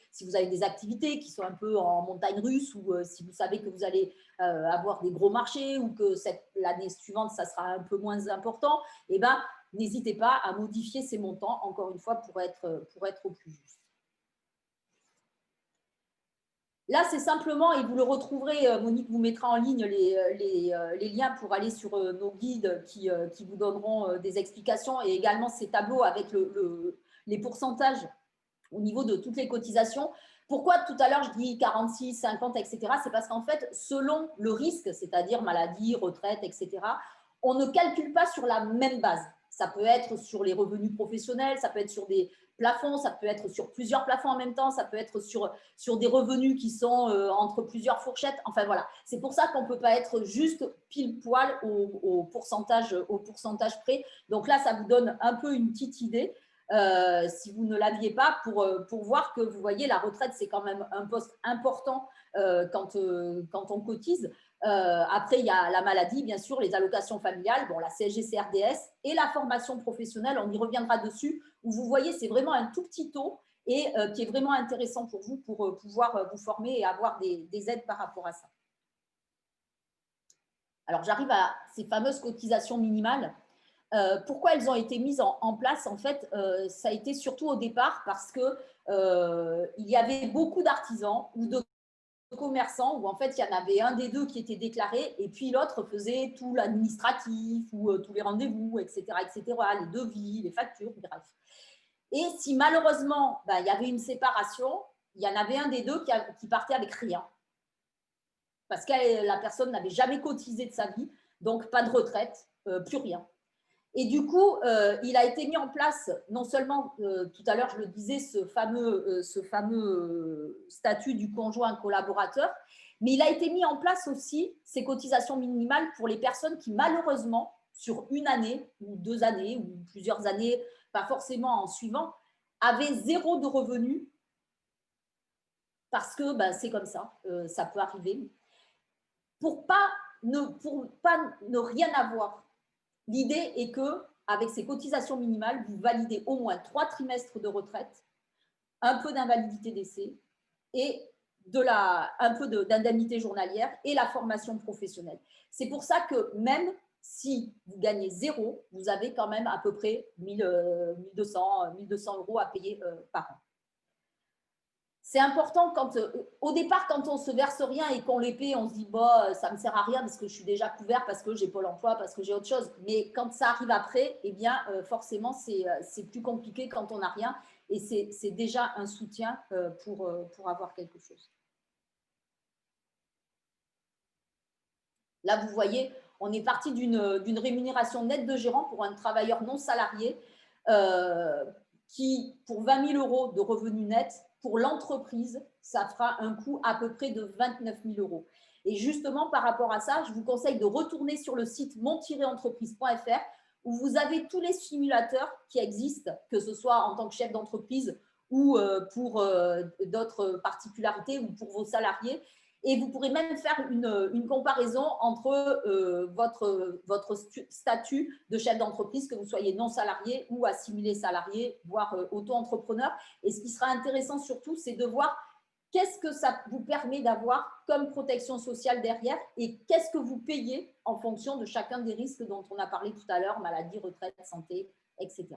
Speaker 2: des activités qui sont un peu en montagne russe ou si vous savez que vous allez avoir des gros marchés ou que l'année suivante, ça sera un peu moins important, eh ben, n'hésitez pas à modifier ces montants, encore une fois, pour être au plus juste. Là, c'est simplement, et vous le retrouverez, Monique vous mettra en ligne les liens pour aller sur nos guides qui vous donneront des explications et également ces tableaux avec les pourcentages au niveau de toutes les cotisations. Pourquoi tout à l'heure je dis 46, 50, etc. C'est parce qu'en fait, selon le risque, c'est-à-dire maladie, retraite, etc., on ne calcule pas sur la même base. Ça peut être sur les revenus professionnels, ça peut être sur des plafonds, ça peut être sur plusieurs plafonds en même temps, ça peut être sur des revenus qui sont entre plusieurs fourchettes. Enfin voilà, c'est pour ça qu'on ne peut pas être juste pile poil au pourcentage près. Donc là, ça vous donne un peu une petite idée. Si vous ne l'aviez pas, pour voir que vous voyez, la retraite, c'est quand même un poste important quand on cotise. Après, il y a la maladie, bien sûr, les allocations familiales, bon, la CSG-CRDS et la formation professionnelle, on y reviendra dessus, où vous voyez, c'est vraiment un tout petit taux et qui est vraiment intéressant pour vous pour pouvoir vous former et avoir des aides par rapport à ça. Alors, j'arrive à ces fameuses cotisations minimales. Pourquoi elles ont été mises en place? En fait, ça a été surtout au départ parce que il y avait beaucoup d'artisans ou de commerçants où en fait il y en avait un des deux qui était déclaré et puis l'autre faisait tout l'administratif ou tous les rendez-vous, etc., les devis, les factures, bref. Et si malheureusement il y avait une séparation, il y en avait un des deux qui partait avec rien parce que la personne n'avait jamais cotisé de sa vie, donc pas de retraite, plus rien. Et du coup, il a été mis en place, non seulement, tout à l'heure je le disais, ce fameux statut du conjoint collaborateur, mais il a été mis en place aussi ces cotisations minimales pour les personnes qui, malheureusement, sur une année ou 2 années ou plusieurs années, pas forcément en suivant, avaient 0 de revenus parce que c'est comme ça, ça peut arriver. Pour ne rien avoir. L'idée est qu'avec ces cotisations minimales, vous validez au moins 3 trimestres de retraite, un peu d'invalidité d'essai et un peu d'indemnité journalière et la formation professionnelle. C'est pour ça que même si vous gagnez 0, vous avez quand même à peu près 1200 € à payer par an. C'est important au départ, quand on ne se verse rien et qu'on les paie, on se dit ça ne me sert à rien parce que je suis déjà couvert, parce que j'ai Pôle emploi, parce que j'ai autre chose. Mais quand ça arrive après, eh bien, forcément, c'est plus compliqué quand on n'a rien et c'est déjà un soutien pour avoir quelque chose. Là, vous voyez, on est parti d'une rémunération nette de gérant pour un travailleur non salarié qui, pour 20 000 € de revenus nets, pour l'entreprise, ça fera un coût à peu près de 29 000 €. Et justement, par rapport à ça, je vous conseille de retourner sur le site mon-entreprise.fr où vous avez tous les simulateurs qui existent, que ce soit en tant que chef d'entreprise ou pour d'autres particularités ou pour vos salariés. Et vous pourrez même faire une comparaison entre votre statut de chef d'entreprise, que vous soyez non salarié ou assimilé salarié, voire auto-entrepreneur. Et ce qui sera intéressant surtout, c'est de voir qu'est-ce que ça vous permet d'avoir comme protection sociale derrière et qu'est-ce que vous payez en fonction de chacun des risques dont on a parlé tout à l'heure, maladie, retraite, santé, etc.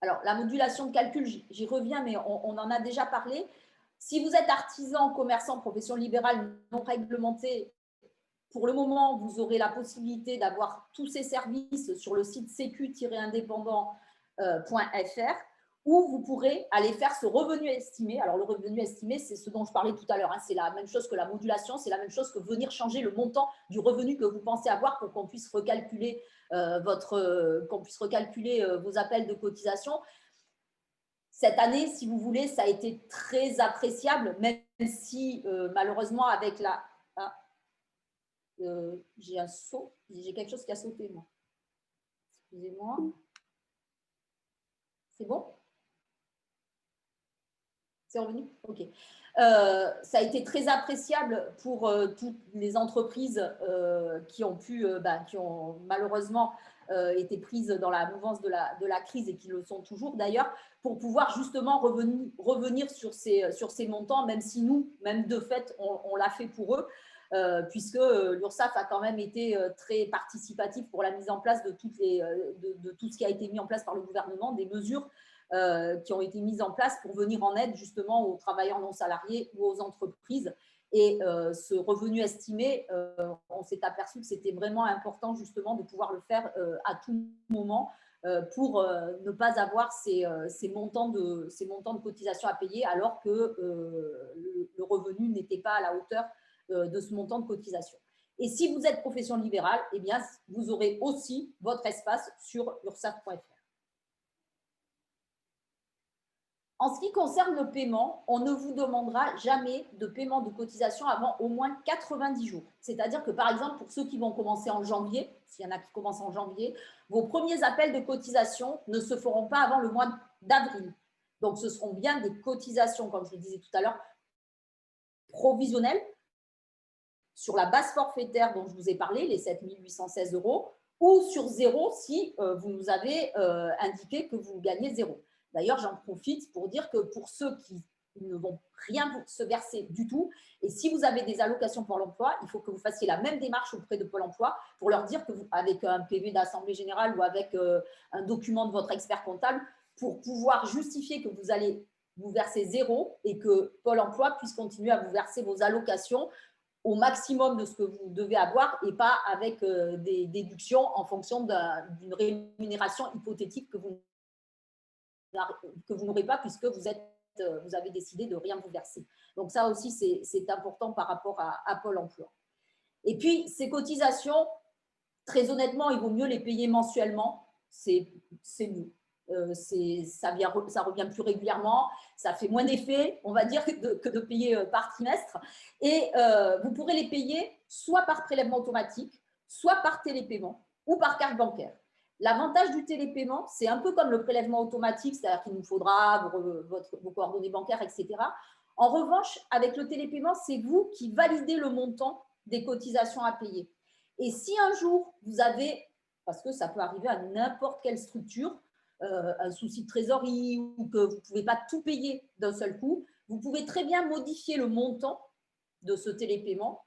Speaker 2: Alors, la modulation de calcul, j'y reviens, mais on en a déjà parlé. Si vous êtes artisan, commerçant, profession libérale non réglementée, pour le moment, vous aurez la possibilité d'avoir tous ces services sur le site sécu-indépendant.fr où vous pourrez aller faire ce revenu estimé. Alors, le revenu estimé, c'est ce dont je parlais tout à l'heure. Hein. C'est la même chose que la modulation, c'est la même chose que venir changer le montant du revenu que vous pensez avoir pour qu'on puisse recalculer, vos appels de cotisation. Cette année, si vous voulez, ça a été très appréciable, même si malheureusement, avec la… Ah, j'ai un saut, j'ai quelque chose qui a sauté, moi. Excusez-moi. C'est bon? C'est revenu? OK. Ça a été très appréciable pour toutes les entreprises qui ont malheureusement été prises dans la mouvance de la crise et qui le sont toujours d'ailleurs, pour pouvoir justement revenir sur ces montants, même si nous, même de fait, on l'a fait pour eux, puisque l'URSSAF a quand même été très participatif pour la mise en place de tout ce qui a été mis en place par le gouvernement, des mesures qui ont été mises en place pour venir en aide justement aux travailleurs non salariés ou aux entreprises. Et ce revenu estimé, on s'est aperçu que c'était vraiment important justement de pouvoir le faire à tout moment pour ne pas avoir ces montants de cotisation à payer alors que le revenu n'était pas à la hauteur de ce montant de cotisation. Et si vous êtes profession libérale, eh bien, vous aurez aussi votre espace sur ursaf.fr. En ce qui concerne le paiement, on ne vous demandera jamais de paiement de cotisation avant au moins 90 jours. C'est-à-dire que, par exemple, pour ceux qui vont commencer en janvier, s'il y en a qui commencent en janvier, vos premiers appels de cotisation ne se feront pas avant le mois d'avril. Donc, ce seront bien des cotisations, comme je le disais tout à l'heure, provisionnelles sur la base forfaitaire dont je vous ai parlé, les 7 816 €, ou sur zéro si vous nous avez indiqué que vous gagnez zéro. D'ailleurs, j'en profite pour dire que pour ceux qui ne vont rien se verser du tout, et si vous avez des allocations Pôle emploi, il faut que vous fassiez la même démarche auprès de Pôle emploi pour leur dire que vous, avec un PV d'Assemblée générale ou avec un document de votre expert comptable, pour pouvoir justifier que vous allez vous verser zéro et que Pôle emploi puisse continuer à vous verser vos allocations au maximum de ce que vous devez avoir et pas avec des déductions en fonction d'une rémunération hypothétique que vous n'aurez pas puisque vous avez décidé de rien vous verser. Donc ça aussi, c'est important par rapport à Pôle emploi. Et puis, ces cotisations, très honnêtement, il vaut mieux les payer mensuellement, c'est mieux. Ça revient plus régulièrement, ça fait moins d'effet, on va dire, que de payer par trimestre. Et vous pourrez les payer soit par prélèvement automatique, soit par télépaiement ou par carte bancaire. L'avantage du télépaiement, c'est un peu comme le prélèvement automatique, c'est-à-dire qu'il nous faudra vos coordonnées bancaires, etc. En revanche, avec le télépaiement, c'est vous qui validez le montant des cotisations à payer. Et si un jour, vous avez, parce que ça peut arriver à n'importe quelle structure, un souci de trésorerie ou que vous ne pouvez pas tout payer d'un seul coup, vous pouvez très bien modifier le montant de ce télépaiement.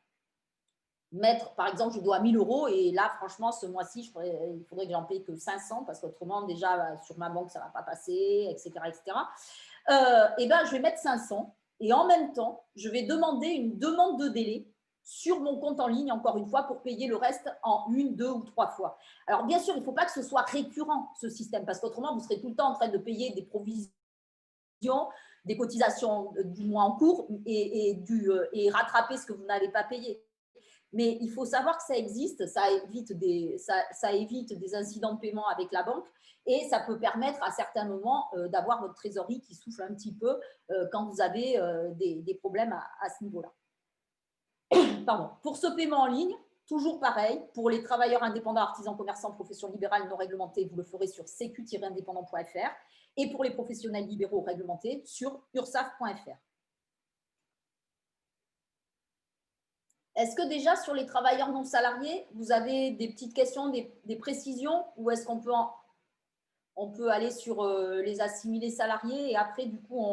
Speaker 2: Mettre, par exemple, je dois 1 000 € et là, franchement, ce mois-ci, il faudrait que j'en paye que 500 parce qu'autrement, déjà, sur ma banque, ça ne va pas passer, etc. etc. Et ben, je vais mettre 500 et en même temps, je vais demander une demande de délai sur mon compte en ligne, encore une fois, pour payer le reste en 1, 2 ou 3 fois. Alors, bien sûr, il ne faut pas que ce soit récurrent, ce système, parce qu'autrement, vous serez tout le temps en train de payer des provisions, des cotisations du mois en cours et rattraper ce que vous n'avez pas payé. Mais il faut savoir que ça existe, ça évite des incidents de paiement avec la banque et ça peut permettre à certains moments d'avoir votre trésorerie qui souffle un petit peu quand vous avez des problèmes à ce niveau-là. Pardon. Pour ce paiement en ligne, toujours pareil, pour les travailleurs indépendants, artisans, commerçants, professions libérales non réglementées, vous le ferez sur sécu-indépendant.fr et pour les professionnels libéraux réglementés sur ursaf.fr. Est-ce que déjà sur les travailleurs non salariés, vous avez des petites questions, des précisions ou est-ce qu'on peut aller sur les assimilés salariés et après, du coup,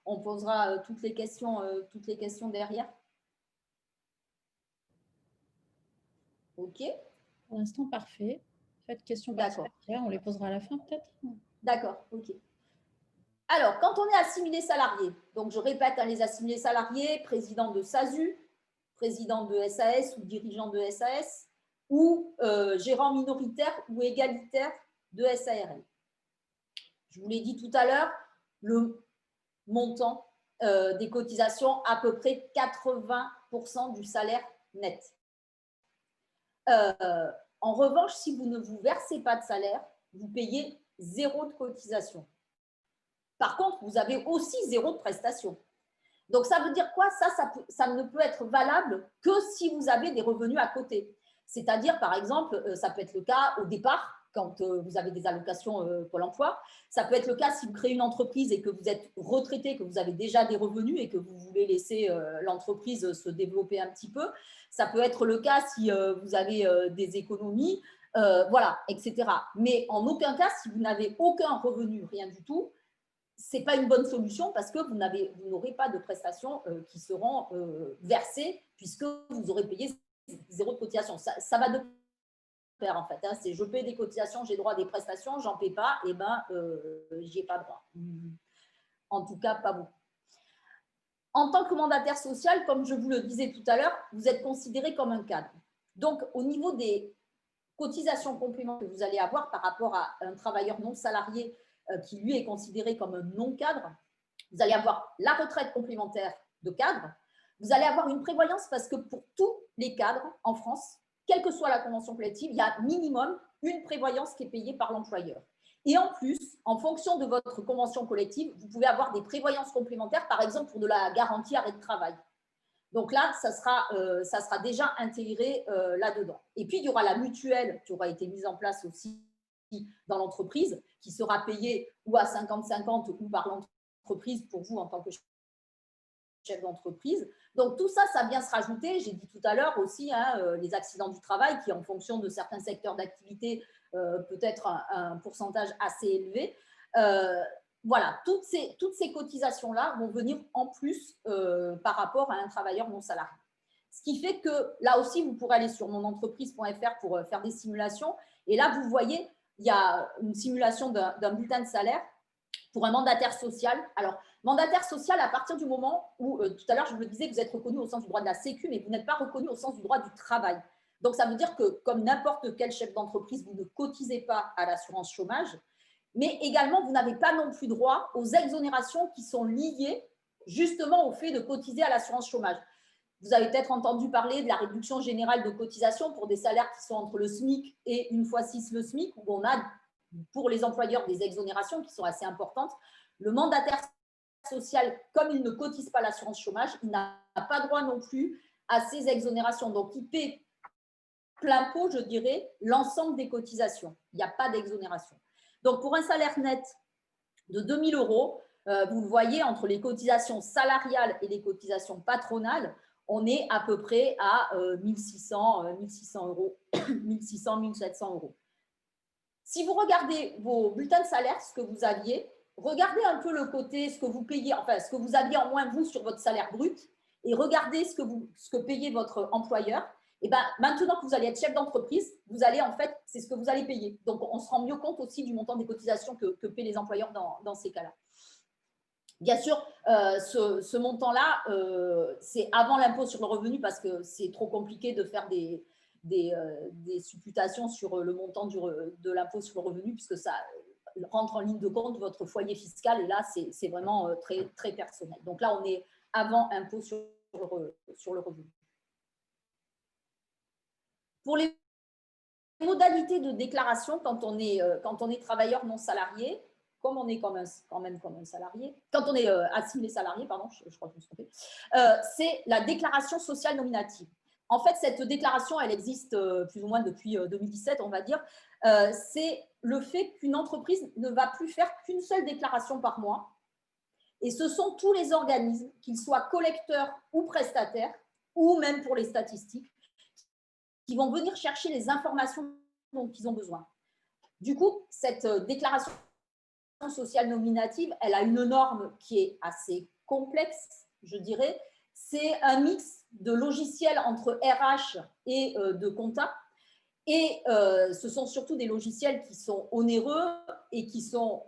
Speaker 2: on posera toutes les questions derrière? OK.
Speaker 1: Pour l'instant, parfait. Faites question par secrétaire, on les posera à la fin peut-être.
Speaker 2: D'accord, OK. Alors, quand on est assimilé salarié, donc je répète, hein, les assimilés salariés, président de SASU, président de SAS ou dirigeant de SAS ou gérant minoritaire ou égalitaire de SARL. Je vous l'ai dit tout à l'heure, le montant des cotisations, à peu près 80% du salaire net. En revanche, si vous ne vous versez pas de salaire, vous payez 0 de cotisation. Par contre, vous avez aussi 0 de prestation. Donc, ça veut dire quoi? Ça ne peut être valable que si vous avez des revenus à côté. C'est-à-dire, par exemple, ça peut être le cas au départ, quand vous avez des allocations Pôle emploi. Ça peut être le cas si vous créez une entreprise et que vous êtes retraité, que vous avez déjà des revenus et que vous voulez laisser l'entreprise se développer un petit peu. Ça peut être le cas si vous avez des économies, voilà, etc. Mais en aucun cas, si vous n'avez aucun revenu, rien du tout, ce n'est pas une bonne solution parce que vous n'aurez pas de prestations qui seront versées puisque vous aurez payé 0 de cotisation. Ça va de pair en fait. Hein. C'est je paie des cotisations, j'ai droit à des prestations, j'en paie pas, et ben j'y ai pas droit. En tout cas, pas beaucoup. En tant que mandataire social, comme je vous le disais tout à l'heure, vous êtes considéré comme un cadre. Donc, au niveau des cotisations complémentaires que vous allez avoir par rapport à un travailleur non salarié qui, lui, est considéré comme un non-cadre, vous allez avoir la retraite complémentaire de cadre, vous allez avoir une prévoyance parce que pour tous les cadres en France, quelle que soit la convention collective, il y a minimum une prévoyance qui est payée par l'employeur. Et en plus, en fonction de votre convention collective, vous pouvez avoir des prévoyances complémentaires, par exemple pour de la garantie arrêt de travail. Donc là, ça sera déjà intégré là-dedans. Et puis, il y aura la mutuelle qui aura été mise en place aussi dans l'entreprise, qui sera payée ou à 50-50 ou par l'entreprise pour vous en tant que chef d'entreprise. Donc, tout ça, ça vient se rajouter. J'ai dit tout à l'heure aussi, hein, les accidents du travail qui, en fonction de certains secteurs d'activité, peut être un pourcentage assez élevé. Voilà, toutes ces cotisations-là vont venir en plus par rapport à un travailleur non salarié. Ce qui fait que là aussi, vous pourrez aller sur monentreprise.fr pour faire des simulations. Et là, vous voyez, il y a une simulation d'un bulletin de salaire pour un mandataire social. Alors, mandataire social, à partir du moment où, tout à l'heure, je vous le disais, vous êtes reconnu au sens du droit de la Sécu, mais vous n'êtes pas reconnu au sens du droit du travail. Donc, ça veut dire que, comme n'importe quel chef d'entreprise, vous ne cotisez pas à l'assurance chômage, mais également, vous n'avez pas non plus droit aux exonérations qui sont liées justement au fait de cotiser à l'assurance chômage. Vous avez peut-être entendu parler de la réduction générale de cotisation pour des salaires qui sont entre le SMIC et 1 fois 6 le SMIC, où on a pour les employeurs des exonérations qui sont assez importantes. Le mandataire social, comme il ne cotise pas l'assurance chômage, il n'a pas droit non plus à ces exonérations. Donc, il paie plein pot, je dirais, l'ensemble des cotisations. Il n'y a pas d'exonération. Donc, pour un salaire net de 2 000 €, vous le voyez, entre les cotisations salariales et les cotisations patronales, on est à peu près à 1 600 €, 1 600, 1 700 €. Si vous regardez vos bulletins de salaire, ce que vous aviez, regardez un peu le côté, ce que vous payez, enfin, ce que vous aviez en moins, vous, sur votre salaire brut, et regardez ce que payait votre employeur. Et ben, maintenant que vous allez être chef d'entreprise, vous allez, en fait, c'est ce que vous allez payer. Donc, on se rend mieux compte aussi du montant des cotisations que paient les employeurs dans ces cas-là. Bien sûr, ce montant-là, c'est avant l'impôt sur le revenu parce que c'est trop compliqué de faire des supputations sur le montant de l'impôt sur le revenu puisque ça rentre en ligne de compte votre foyer fiscal et là, c'est vraiment très, très personnel. Donc là, on est avant impôt sur le revenu. Pour les modalités de déclaration, quand on est travailleur non salarié, comme on est quand même comme un salarié, quand on est assimilé salarié, pardon, je crois que je me suis trompée, c'est la déclaration sociale nominative. En fait, cette déclaration, elle existe plus ou moins depuis 2017, on va dire. C'est le fait qu'une entreprise ne va plus faire qu'une seule déclaration par mois. Et ce sont tous les organismes, qu'ils soient collecteurs ou prestataires, ou même pour les statistiques, qui vont venir chercher les informations dont ils ont besoin. Du coup, cette déclaration sociale nominative, elle a une norme qui est assez complexe, je dirais. C'est un mix de logiciels entre RH et de compta. Et ce sont surtout des logiciels qui sont onéreux et qui sont…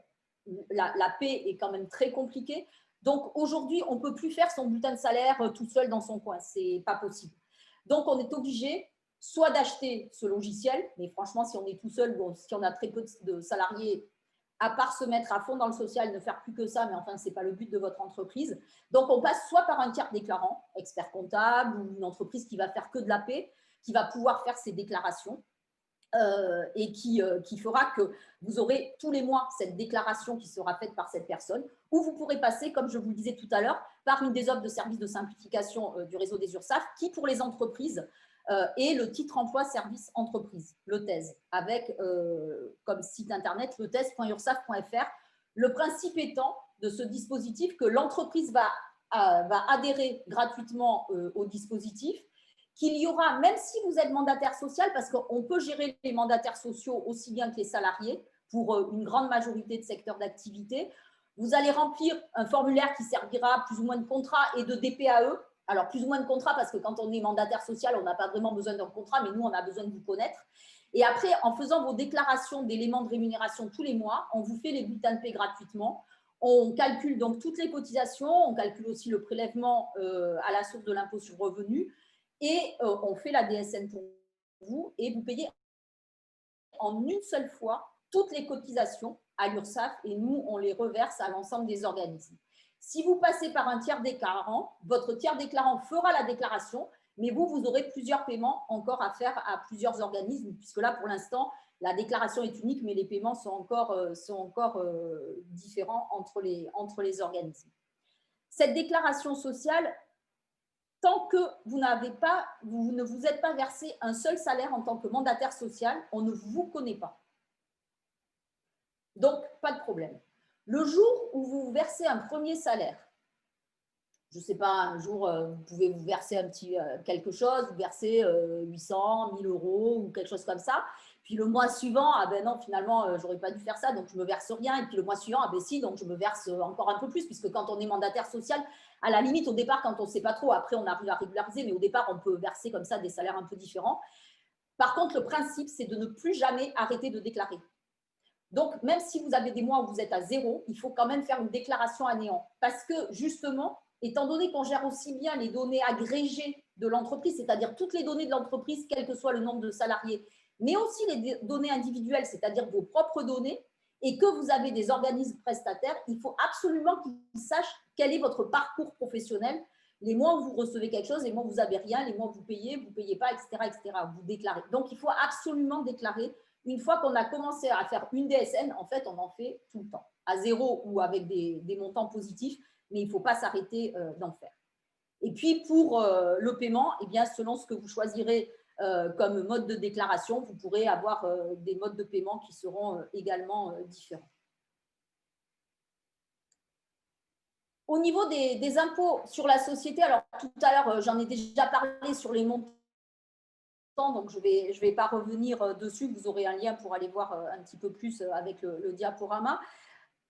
Speaker 2: La paie est quand même très compliquée. Donc, aujourd'hui, on ne peut plus faire son bulletin de salaire tout seul dans son coin. Ce n'est pas possible. Donc, on est obligé soit d'acheter ce logiciel, mais franchement, si on est tout seul, bon, si on a très peu de salariés, à part se mettre à fond dans le social, ne faire plus que ça, mais enfin, ce n'est pas le but de votre entreprise. Donc, on passe soit par un tiers déclarant, expert comptable ou une entreprise qui va faire que de la paie, qui va pouvoir faire ses déclarations et qui fera que vous aurez tous les mois cette déclaration qui sera faite par cette personne, ou vous pourrez passer, comme je vous le disais tout à l'heure, par une des offres de services de simplification du réseau des URSSAF qui, pour les entreprises, est le titre emploi service entreprise, le TES, avec comme site internet le tes.ursaf.fr. Le principe étant de ce dispositif que l'entreprise va adhérer gratuitement au dispositif, qu'il y aura, même si vous êtes mandataire social, parce qu'on peut gérer les mandataires sociaux aussi bien que les salariés pour une grande majorité de secteurs d'activité, vous allez remplir un formulaire qui servira plus ou moins de contrat et de DPAE. Alors, plus ou moins de contrat, parce que quand on est mandataire social, on n'a pas vraiment besoin d'un contrat, mais nous, on a besoin de vous connaître. Et après, en faisant vos déclarations d'éléments de rémunération tous les mois, on vous fait les bulletins de paie gratuitement. On calcule donc toutes les cotisations, on calcule aussi le prélèvement à la source de l'impôt sur le revenu et on fait la DSN pour vous et vous payez en une seule fois toutes les cotisations à l'URSSAF et nous, on les reverse à l'ensemble des organismes. Si vous passez par un tiers déclarant, votre tiers déclarant fera la déclaration, mais vous aurez plusieurs paiements encore à faire à plusieurs organismes, puisque là, pour l'instant, la déclaration est unique, mais les paiements sont encore différents entre les organismes. Cette déclaration sociale, tant que vous ne vous êtes pas versé un seul salaire en tant que mandataire social, on ne vous connaît pas. Donc, pas de problème. Le jour où vous versez un premier salaire, je ne sais pas, un jour, vous pouvez vous verser un petit quelque chose, vous versez 800, 1000 euros ou quelque chose comme ça. Puis le mois suivant, ah ben non, finalement, j'aurais pas dû faire ça, donc je me verse rien. Et puis le mois suivant, ah ben si, donc je me verse encore un peu plus, puisque quand on est mandataire social, à la limite, au départ, quand on ne sait pas trop, après on arrive à régulariser, mais au départ, on peut verser comme ça des salaires un peu différents. Par contre, le principe, c'est de ne plus jamais arrêter de déclarer. Donc, même si vous avez des mois où vous êtes à zéro, il faut quand même faire une déclaration à néant. Parce que, justement, étant donné qu'on gère aussi bien les données agrégées de l'entreprise, c'est-à-dire toutes les données de l'entreprise, quel que soit le nombre de salariés, mais aussi les données individuelles, c'est-à-dire vos propres données, et que vous avez des organismes prestataires, il faut absolument qu'ils sachent quel est votre parcours professionnel. Les mois où vous recevez quelque chose, les mois où vous n'avez rien, les mois où vous ne payez pas, etc., etc. Vous déclarez. Donc, il faut absolument déclarer. Une fois qu'on a commencé à faire une DSN, en fait, on en fait tout le temps, à zéro ou avec des montants positifs, mais il ne faut pas s'arrêter d'en faire. Et puis, pour le paiement, eh bien, selon ce que vous choisirez comme mode de déclaration, vous pourrez avoir des modes de paiement qui seront également différents. Au niveau des impôts sur la société, alors tout à l'heure, j'en ai déjà parlé sur les montants, donc je ne vais pas revenir dessus. Vous aurez un lien pour aller voir un petit peu plus avec le diaporama.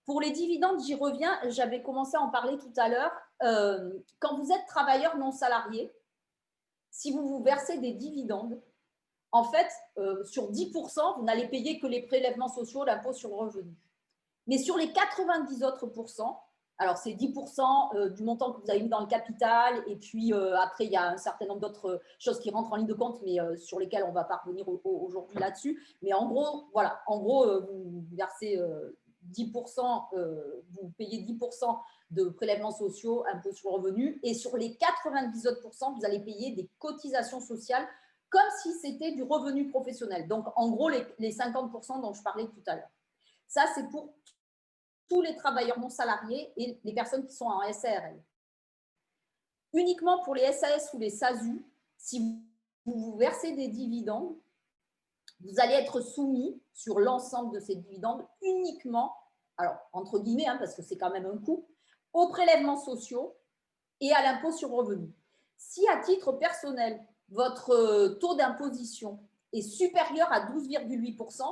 Speaker 2: Pour les dividendes, j'y reviens. J'avais commencé à en parler tout à l'heure. Quand vous êtes travailleur non salarié, si vous vous versez des dividendes, en fait, sur 10%, vous n'allez payer que les prélèvements sociaux, l'impôt sur le revenu. Mais sur les 90 autres pourcents, alors c'est 10% du montant que vous avez mis dans le capital, et puis après, il y a un certain nombre d'autres choses qui rentrent en ligne de compte, mais sur lesquelles on ne va pas revenir aujourd'hui là-dessus. Mais en gros, voilà, vous versez 10%, vous payez 10% de prélèvements sociaux, impôts sur le revenu, et sur les 90 autres pourcents, vous allez payer des cotisations sociales comme si c'était du revenu professionnel. Donc, en gros, les 50% dont je parlais tout à l'heure. Ça, c'est pour tous les travailleurs non salariés et les personnes qui sont en SARL. Uniquement pour les SAS ou les SASU, si vous versez des dividendes, vous allez être soumis sur l'ensemble de ces dividendes uniquement, alors entre guillemets, parce que c'est quand même un coût, aux prélèvements sociaux et à l'impôt sur le revenu. Si à titre personnel, votre taux d'imposition est supérieur à 12,8%,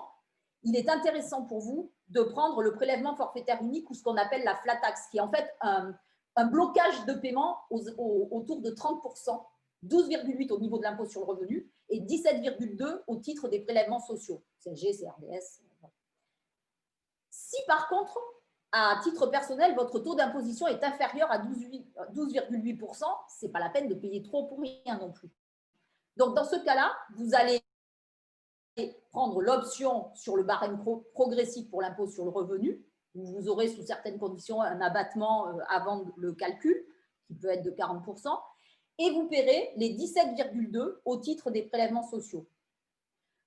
Speaker 2: il est intéressant pour vous de prendre le prélèvement forfaitaire unique ou ce qu'on appelle la flat tax, qui est en fait un blocage de paiement autour de 30%, 12,8% au niveau de l'impôt sur le revenu et 17,2% au titre des prélèvements sociaux, CSG, CRDS. Si par contre, à titre personnel, votre taux d'imposition est inférieur à 12,8%, ce n'est pas la peine de payer trop pour rien non plus. Donc, dans ce cas-là, vous allez prendre l'option sur le barème progressif pour l'impôt sur le revenu, où vous aurez sous certaines conditions un abattement avant le calcul, qui peut être de 40%, et vous paierez les 17,2 au titre des prélèvements sociaux.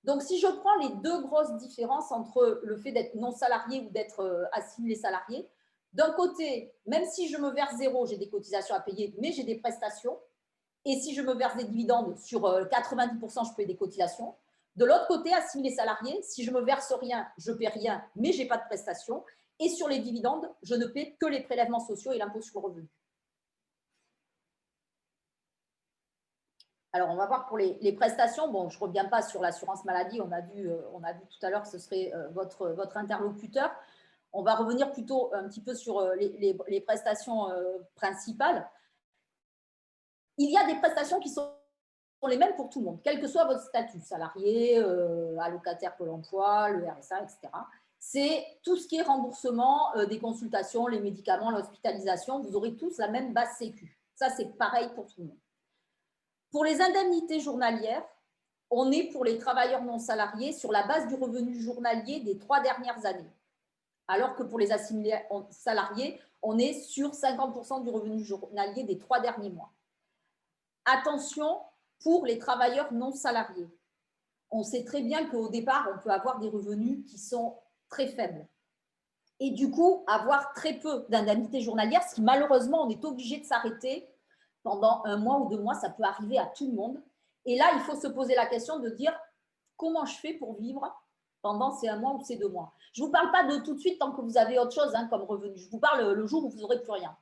Speaker 2: Donc, si je prends les deux grosses différences entre le fait d'être non salarié ou d'être assimilé salarié, d'un côté, même si je me verse zéro, j'ai des cotisations à payer, mais j'ai des prestations. Et si je me verse des dividendes, sur 90%, je paie des cotisations. De l'autre côté, assimilé salarié, si je me verse rien, je ne paie rien, mais je n'ai pas de prestations. Et sur les dividendes, je ne paie que les prélèvements sociaux et l'impôt sur le revenu. Alors, on va voir pour les prestations. Bon, je ne reviens pas sur l'assurance maladie. On a vu tout à l'heure que ce serait votre interlocuteur. On va revenir plutôt un petit peu sur les prestations principales. Il y a des prestations qui sont les mêmes pour tout le monde, quel que soit votre statut, salarié, allocataire Pôle emploi, le RSA, etc. C'est tout ce qui est remboursement des consultations, les médicaments, l'hospitalisation. Vous aurez tous la même base sécu. Ça, c'est pareil pour tout le monde. Pour les indemnités journalières, on est pour les travailleurs non salariés sur la base du revenu journalier des 3 dernières années. Alors que pour les assimilés salariés, on est sur 50% du revenu journalier des 3 derniers mois. Attention pour les travailleurs non salariés. On sait très bien qu'au départ, on peut avoir des revenus qui sont très faibles. Et du coup, avoir très peu d'indemnités journalières, ce qui malheureusement, on est obligé de s'arrêter pendant 1 mois ou 2 mois, ça peut arriver à tout le monde. Et là, il faut se poser la question de dire comment je fais pour vivre pendant ces 1 mois ou ces 2 mois. Je ne vous parle pas de tout de suite tant que vous avez autre chose comme revenu. Je vous parle le jour où vous n'aurez plus rien.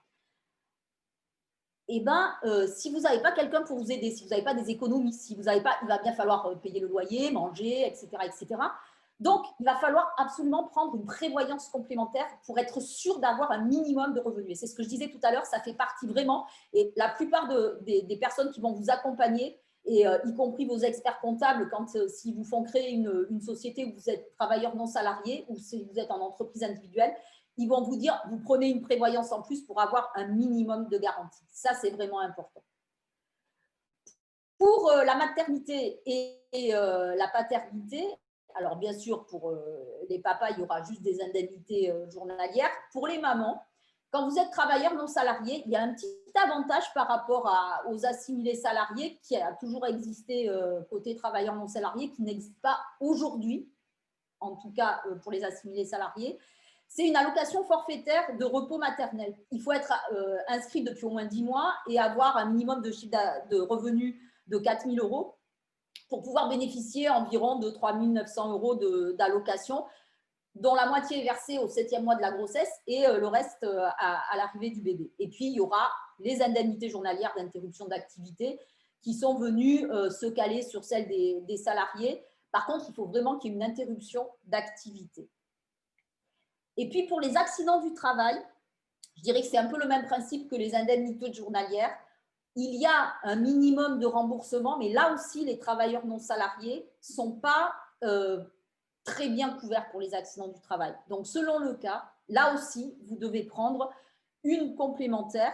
Speaker 2: Eh bien, si vous n'avez pas quelqu'un pour vous aider, si vous n'avez pas des économies, si vous n'avez pas, il va bien falloir payer le loyer, manger, etc., etc. Donc, il va falloir absolument prendre une prévoyance complémentaire pour être sûr d'avoir un minimum de revenus. Et c'est ce que je disais tout à l'heure, ça fait partie vraiment, et la plupart des personnes qui vont vous accompagner, et y compris vos experts comptables, s'ils vous font créer une société où vous êtes travailleur non salarié ou si vous êtes en entreprise individuelle, ils vont vous dire, vous prenez une prévoyance en plus pour avoir un minimum de garantie. Ça, c'est vraiment important. Pour la maternité et la paternité, alors bien sûr, pour les papas, il y aura juste des indemnités journalières. Pour les mamans, quand vous êtes travailleur non salarié, il y a un petit avantage par rapport aux assimilés salariés qui a toujours existé côté travailleur non salarié, qui n'existe pas aujourd'hui, en tout cas pour les assimilés salariés. C'est une allocation forfaitaire de repos maternel. Il faut être inscrit depuis au moins 10 mois et avoir un minimum de chiffre de revenus de 4 000 € pour pouvoir bénéficier environ de 3 900 € d'allocation, dont la moitié est versée au 7e mois de la grossesse et le reste à l'arrivée du bébé. Et puis, il y aura les indemnités journalières d'interruption d'activité qui sont venues se caler sur celles des salariés. Par contre, il faut vraiment qu'il y ait une interruption d'activité. Et puis, pour les accidents du travail, je dirais que c'est un peu le même principe que les indemnités journalières. Il y a un minimum de remboursement, mais là aussi, les travailleurs non salariés ne sont pas très bien couverts pour les accidents du travail. Donc, selon le cas, là aussi, vous devez prendre une complémentaire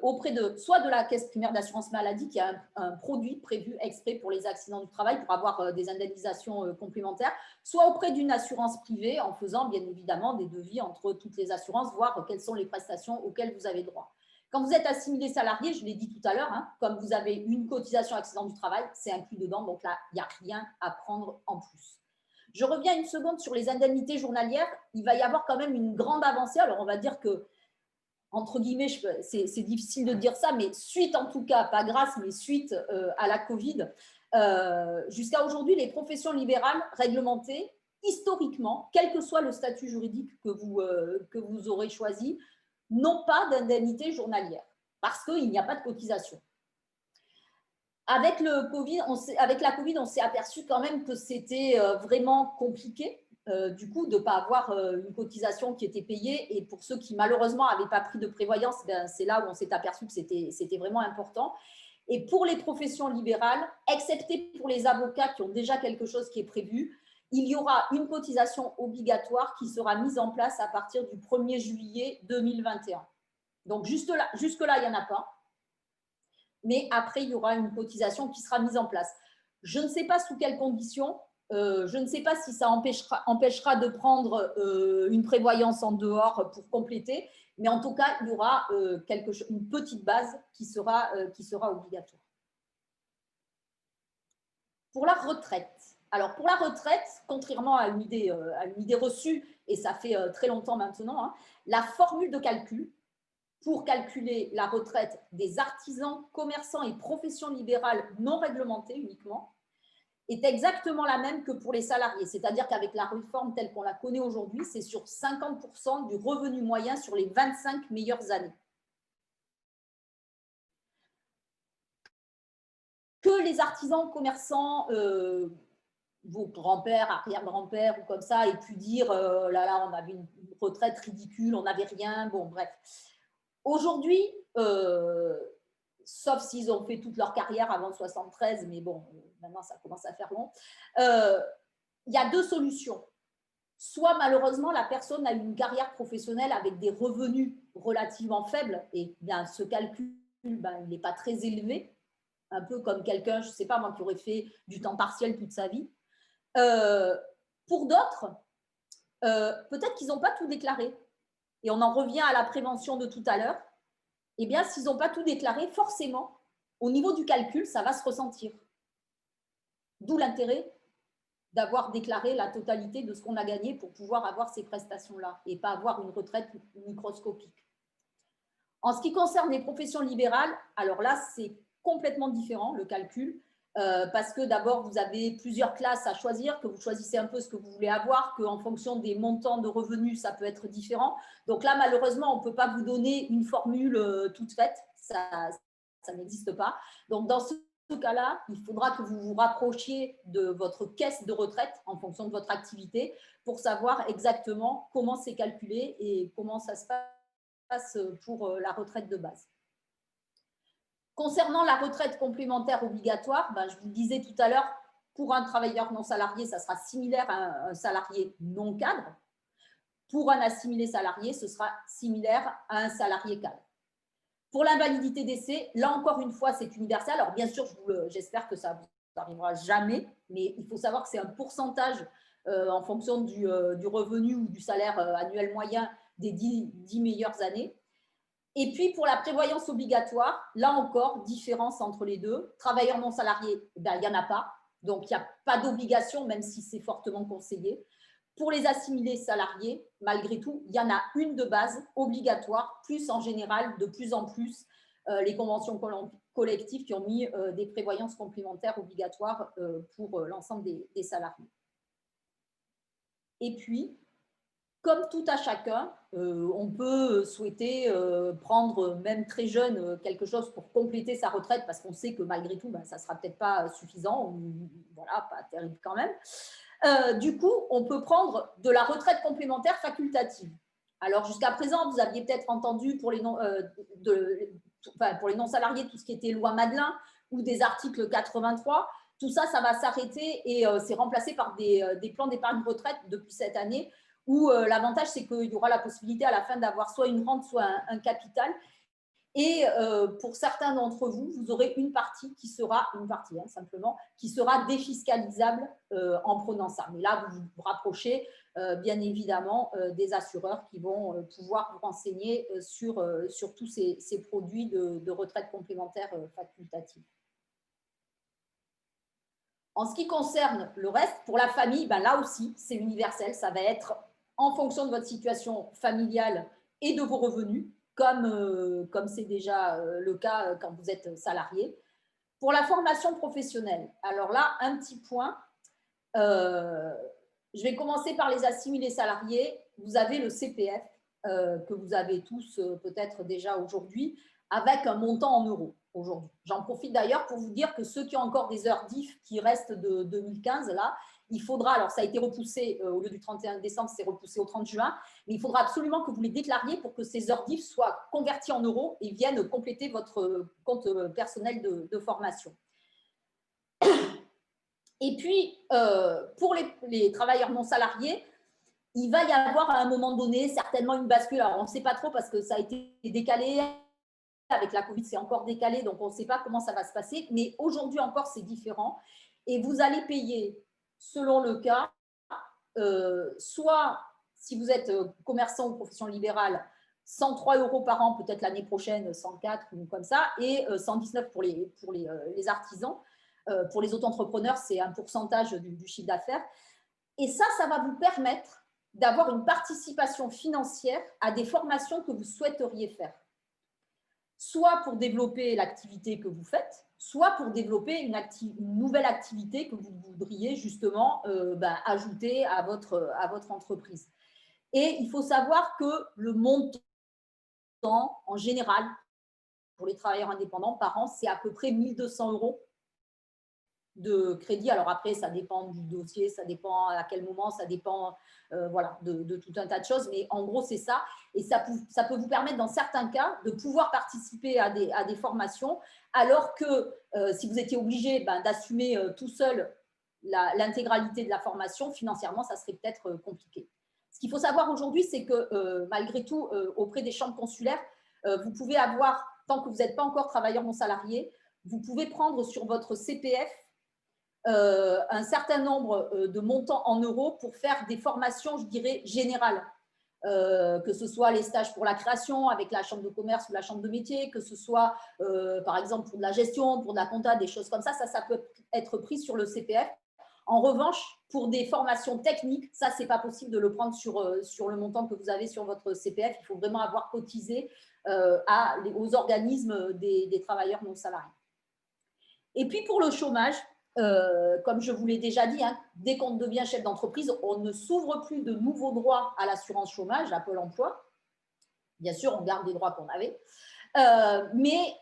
Speaker 2: auprès soit de la caisse primaire d'assurance maladie qui a un produit prévu exprès pour les accidents du travail pour avoir des indemnisations complémentaires, soit auprès d'une assurance privée en faisant bien évidemment des devis entre toutes les assurances, voir quelles sont les prestations auxquelles vous avez droit. Quand vous êtes assimilé salarié, je l'ai dit tout à l'heure, comme vous avez une cotisation accident du travail, c'est inclus dedans, donc là, il n'y a rien à prendre en plus. Je reviens une seconde sur les indemnités journalières. Il va y avoir quand même une grande avancée. Alors, on va dire que, entre guillemets, c'est difficile de dire ça, mais suite en tout cas, pas grâce, mais suite à la Covid, jusqu'à aujourd'hui, les professions libérales réglementées, historiquement, quel que soit le statut juridique que vous aurez choisi, n'ont pas d'indemnité journalière parce qu'il n'y a pas de cotisation. Avec la Covid, on s'est aperçu quand même que c'était vraiment compliqué du coup de ne pas avoir une cotisation qui était payée, et pour ceux qui malheureusement n'avaient pas pris de prévoyance, c'est là où on s'est aperçu que c'était vraiment important. Et pour les professions libérales, excepté pour les avocats qui ont déjà quelque chose qui est prévu, il y aura une cotisation obligatoire qui sera mise en place à partir du 1er juillet 2021. Donc, jusque-là, il n'y en a pas. Mais après, il y aura une cotisation qui sera mise en place. Je ne sais pas sous quelles conditions. Je ne sais pas si ça empêchera de prendre une prévoyance en dehors pour compléter, mais en tout cas, il y aura une petite base qui sera obligatoire. Pour la retraite. Alors, pour la retraite, contrairement à une idée reçue, et ça fait très longtemps maintenant, hein, la formule de calcul pour calculer la retraite des artisans, commerçants et professions libérales non réglementées uniquement est exactement la même que pour les salariés. C'est-à-dire qu'avec la réforme telle qu'on la connaît aujourd'hui, c'est sur 50% du revenu moyen sur les 25 meilleures années. Que les artisans, commerçants, vos grands-pères, arrière-grands-pères ou comme ça, aient pu dire là, on avait une retraite ridicule, on n'avait rien, bon, bref. Aujourd'hui, sauf s'ils ont fait toute leur carrière avant 73, mais bon, maintenant ça commence à faire long, il y a deux solutions. Soit malheureusement, la personne a une carrière professionnelle avec des revenus relativement faibles, et bien ce calcul, il n'est pas très élevé, un peu comme quelqu'un, je ne sais pas moi, qui aurait fait du temps partiel toute sa vie. Pour d'autres, peut-être qu'ils n'ont pas tout déclaré. Et on en revient à la prévention de tout à l'heure. Eh bien, s'ils n'ont pas tout déclaré, forcément, au niveau du calcul, ça va se ressentir. D'où l'intérêt d'avoir déclaré la totalité de ce qu'on a gagné pour pouvoir avoir ces prestations-là et pas avoir une retraite microscopique. En ce qui concerne les professions libérales, alors là, c'est complètement différent, le calcul, parce que d'abord, vous avez plusieurs classes à choisir, que vous choisissez un peu ce que vous voulez avoir, qu'en fonction des montants de revenus, ça peut être différent. Donc là, malheureusement, on ne peut pas vous donner une formule toute faite, ça n'existe pas. Donc dans ce cas-là, il faudra que vous vous rapprochiez de votre caisse de retraite en fonction de votre activité pour savoir exactement comment c'est calculé et comment ça se passe pour la retraite de base. Concernant la retraite complémentaire obligatoire, je vous le disais tout à l'heure, pour un travailleur non salarié, ça sera similaire à un salarié non cadre. Pour un assimilé salarié, ce sera similaire à un salarié cadre. Pour l'invalidité d'essai, là encore une fois, c'est universel. Alors bien sûr, j'espère que ça ne vous arrivera jamais, mais il faut savoir que c'est un pourcentage en fonction du revenu ou du salaire annuel moyen des 10 meilleures années. Et puis, pour la prévoyance obligatoire, là encore, différence entre les deux. Travailleurs non salariés, il n'y en a pas. Donc, il n'y a pas d'obligation, même si c'est fortement conseillé. Pour les assimilés salariés, malgré tout, il y en a une de base obligatoire, plus en général, de plus en plus, les conventions collectives qui ont mis des prévoyances complémentaires obligatoires pour l'ensemble des salariés. Et puis, comme tout à chacun, on peut souhaiter prendre, même très jeune, quelque chose pour compléter sa retraite, parce qu'on sait que malgré tout, ça ne sera peut-être pas suffisant, ou voilà, pas terrible quand même. Du coup, on peut prendre de la retraite complémentaire facultative. Alors, jusqu'à présent, vous aviez peut-être entendu pour les non-salariés tout ce qui était loi Madelin ou des articles 83. Tout ça, ça va s'arrêter et c'est remplacé par des plans d'épargne retraite depuis cette année où l'avantage, c'est qu'il y aura la possibilité à la fin d'avoir soit une rente, soit un capital. Et pour certains d'entre vous, vous aurez une partie qui sera, simplement, qui sera défiscalisable en prenant ça. Mais là, vous vous rapprochez bien évidemment des assureurs qui vont pouvoir vous renseigner sur tous ces produits de retraite complémentaire facultative. En ce qui concerne le reste, pour la famille, là aussi, c'est universel. Ça va être en fonction de votre situation familiale et de vos revenus, comme c'est déjà le cas quand vous êtes salarié. Pour la formation professionnelle, alors là, un petit point. Je vais commencer par les assimilés salariés. Vous avez le CPF que vous avez tous peut-être déjà aujourd'hui, avec un montant en euros aujourd'hui. J'en profite d'ailleurs pour vous dire que ceux qui ont encore des heures DIF qui restent de 2015, là, il faudra, alors ça a été repoussé, au lieu du 31 décembre, c'est repoussé au 30 juin, mais il faudra absolument que vous les déclariez pour que ces heures DIF soient converties en euros et viennent compléter votre compte personnel de formation. Et puis, pour les travailleurs non salariés, il va y avoir à un moment donné certainement une bascule. Alors, on ne sait pas trop parce que ça a été décalé. Avec la Covid, c'est encore décalé, donc on ne sait pas comment ça va se passer. Mais aujourd'hui encore, c'est différent. Et vous allez payer selon le cas, soit si vous êtes commerçant ou profession libérale, 103 € par an, peut-être l'année prochaine, 104 ou comme ça, et 119 pour les artisans. Pour les auto-entrepreneurs, c'est un pourcentage du chiffre d'affaires. Et ça va vous permettre d'avoir une participation financière à des formations que vous souhaiteriez faire. Soit pour développer l'activité que vous faites, soit pour développer une nouvelle activité que vous voudriez justement ajouter à votre entreprise. Et il faut savoir que le montant, en général, pour les travailleurs indépendants par an, c'est à peu près 1 200 € de crédit. Alors après, ça dépend du dossier, ça dépend à quel moment, ça dépend voilà, de tout un tas de choses. Mais en gros, c'est ça. Et ça peut vous permettre, dans certains cas, de pouvoir participer à des formations, alors que si vous étiez obligé d'assumer tout seul l'intégralité de la formation, financièrement, ça serait peut-être compliqué. Ce qu'il faut savoir aujourd'hui, c'est que malgré tout, auprès des chambres consulaires, vous pouvez avoir, tant que vous n'êtes pas encore travailleur non salarié, vous pouvez prendre sur votre CPF un certain nombre de montants en euros pour faire des formations, je dirais, générales. Que ce soit les stages pour la création avec la chambre de commerce ou la chambre de métier, que ce soit par exemple pour de la gestion, pour de la compta, des choses comme ça, ça peut être pris sur le CPF. En revanche, pour des formations techniques, ça, ce n'est pas possible de le prendre sur le montant que vous avez sur votre CPF. Il faut vraiment avoir cotisé aux organismes des travailleurs non salariés. Et puis pour le chômage, comme je vous l'ai déjà dit, dès qu'on devient chef d'entreprise, on ne s'ouvre plus de nouveaux droits à l'assurance chômage, à Pôle emploi. Bien sûr, on garde les droits qu'on avait. Mais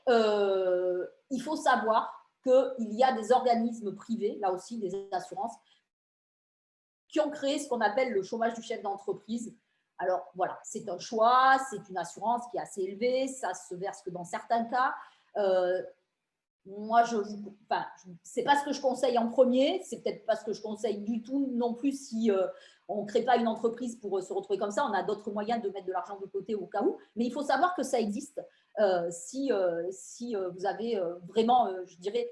Speaker 2: il faut savoir qu'il y a des organismes privés, là aussi des assurances, qui ont créé ce qu'on appelle le chômage du chef d'entreprise. Alors voilà, c'est un choix, c'est une assurance qui est assez élevée, ça se verse que dans certains cas. Moi, c'est pas ce que je conseille en premier, c'est peut-être pas ce que je conseille du tout non plus si on ne crée pas une entreprise pour se retrouver comme ça. On a d'autres moyens de mettre de l'argent de côté au cas où, mais il faut savoir que ça existe si vous avez vraiment, je dirais,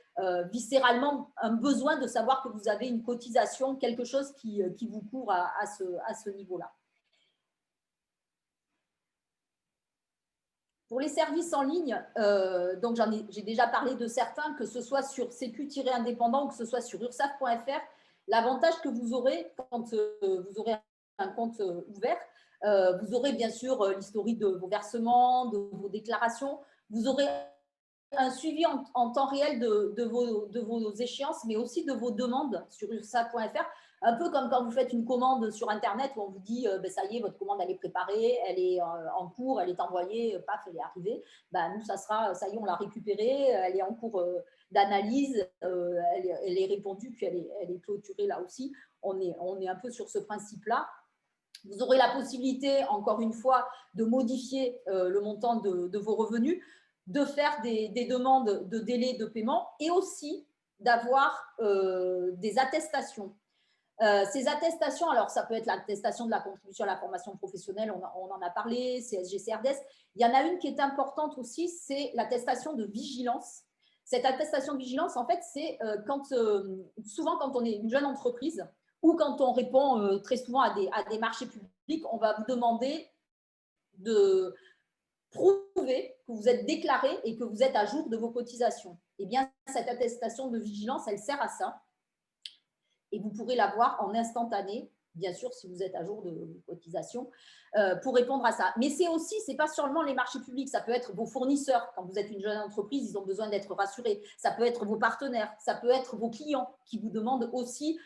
Speaker 2: viscéralement un besoin de savoir que vous avez une cotisation, quelque chose qui vous court à ce niveau-là. Pour les services en ligne, donc j'ai déjà parlé de certains, que ce soit sur sécu-indépendant ou que ce soit sur ursaf.fr, l'avantage que vous aurez quand vous aurez un compte ouvert, vous aurez bien sûr l'historique de vos versements, de vos déclarations, vous aurez un suivi en temps réel de vos échéances, mais aussi de vos demandes sur ursaf.fr. Un peu comme quand vous faites une commande sur Internet où on vous dit ça y est, votre commande elle est préparée, elle est en cours, elle est envoyée, paf, elle est arrivée. Nous, ça sera, ça y est, on l'a récupérée, elle est en cours d'analyse, elle est répondue, puis elle est clôturée là aussi. On est un peu sur ce principe-là. Vous aurez la possibilité, encore une fois, de modifier le montant de vos revenus, de faire des demandes de délai de paiement et aussi d'avoir des attestations. Ces attestations, alors ça peut être l'attestation de la contribution à la formation professionnelle, on en a parlé, CSG, CRDS. Il y en a une qui est importante aussi, c'est l'attestation de vigilance. Cette attestation de vigilance, en fait, c'est souvent quand on est une jeune entreprise ou quand on répond très souvent à des marchés publics, on va vous demander de prouver que vous êtes déclaré et que vous êtes à jour de vos cotisations. Eh bien, cette attestation de vigilance, elle sert à ça. Et vous pourrez l'avoir en instantané, bien sûr, si vous êtes à jour de vos cotisations, pour répondre à ça. Mais c'est aussi, ce n'est pas seulement les marchés publics, ça peut être vos fournisseurs. Quand vous êtes une jeune entreprise, ils ont besoin d'être rassurés. Ça peut être vos partenaires, ça peut être vos clients qui vous demandent aussi,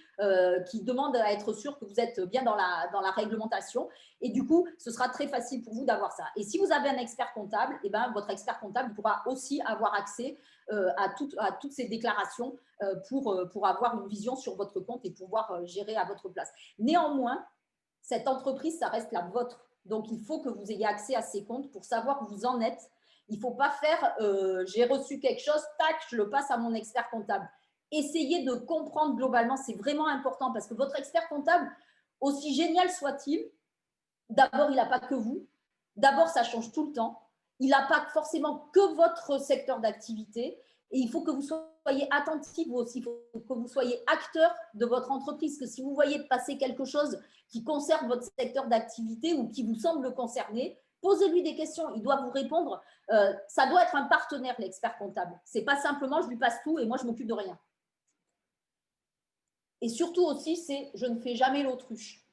Speaker 2: qui demandent à être sûr que vous êtes bien dans la réglementation. Et du coup, ce sera très facile pour vous d'avoir ça. Et si vous avez un expert comptable, eh ben, votre expert comptable pourra aussi avoir accès à toutes ces déclarations pour avoir une vision sur votre compte et pouvoir gérer à votre place. Néanmoins, cette entreprise, ça reste la vôtre. Donc, il faut que vous ayez accès à ces comptes pour savoir où vous en êtes. Il ne faut pas faire j'ai reçu quelque chose, tac, je le passe à mon expert comptable. Essayez de comprendre globalement, c'est vraiment important parce que votre expert comptable, aussi génial soit-il, d'abord, il n'a pas que vous. D'abord, ça change tout le temps. Il n'a pas forcément que votre secteur d'activité et il faut que vous soyez soyez attentif, vous aussi, il faut que vous soyez acteur de votre entreprise, que si vous voyez passer quelque chose qui concerne votre secteur d'activité ou qui vous semble concerner, posez-lui des questions, il doit vous répondre. Ça doit être un partenaire, l'expert comptable. Ce n'est pas simplement je lui passe tout et moi je m'occupe de rien. Et surtout aussi, c'est je ne fais jamais l'autruche.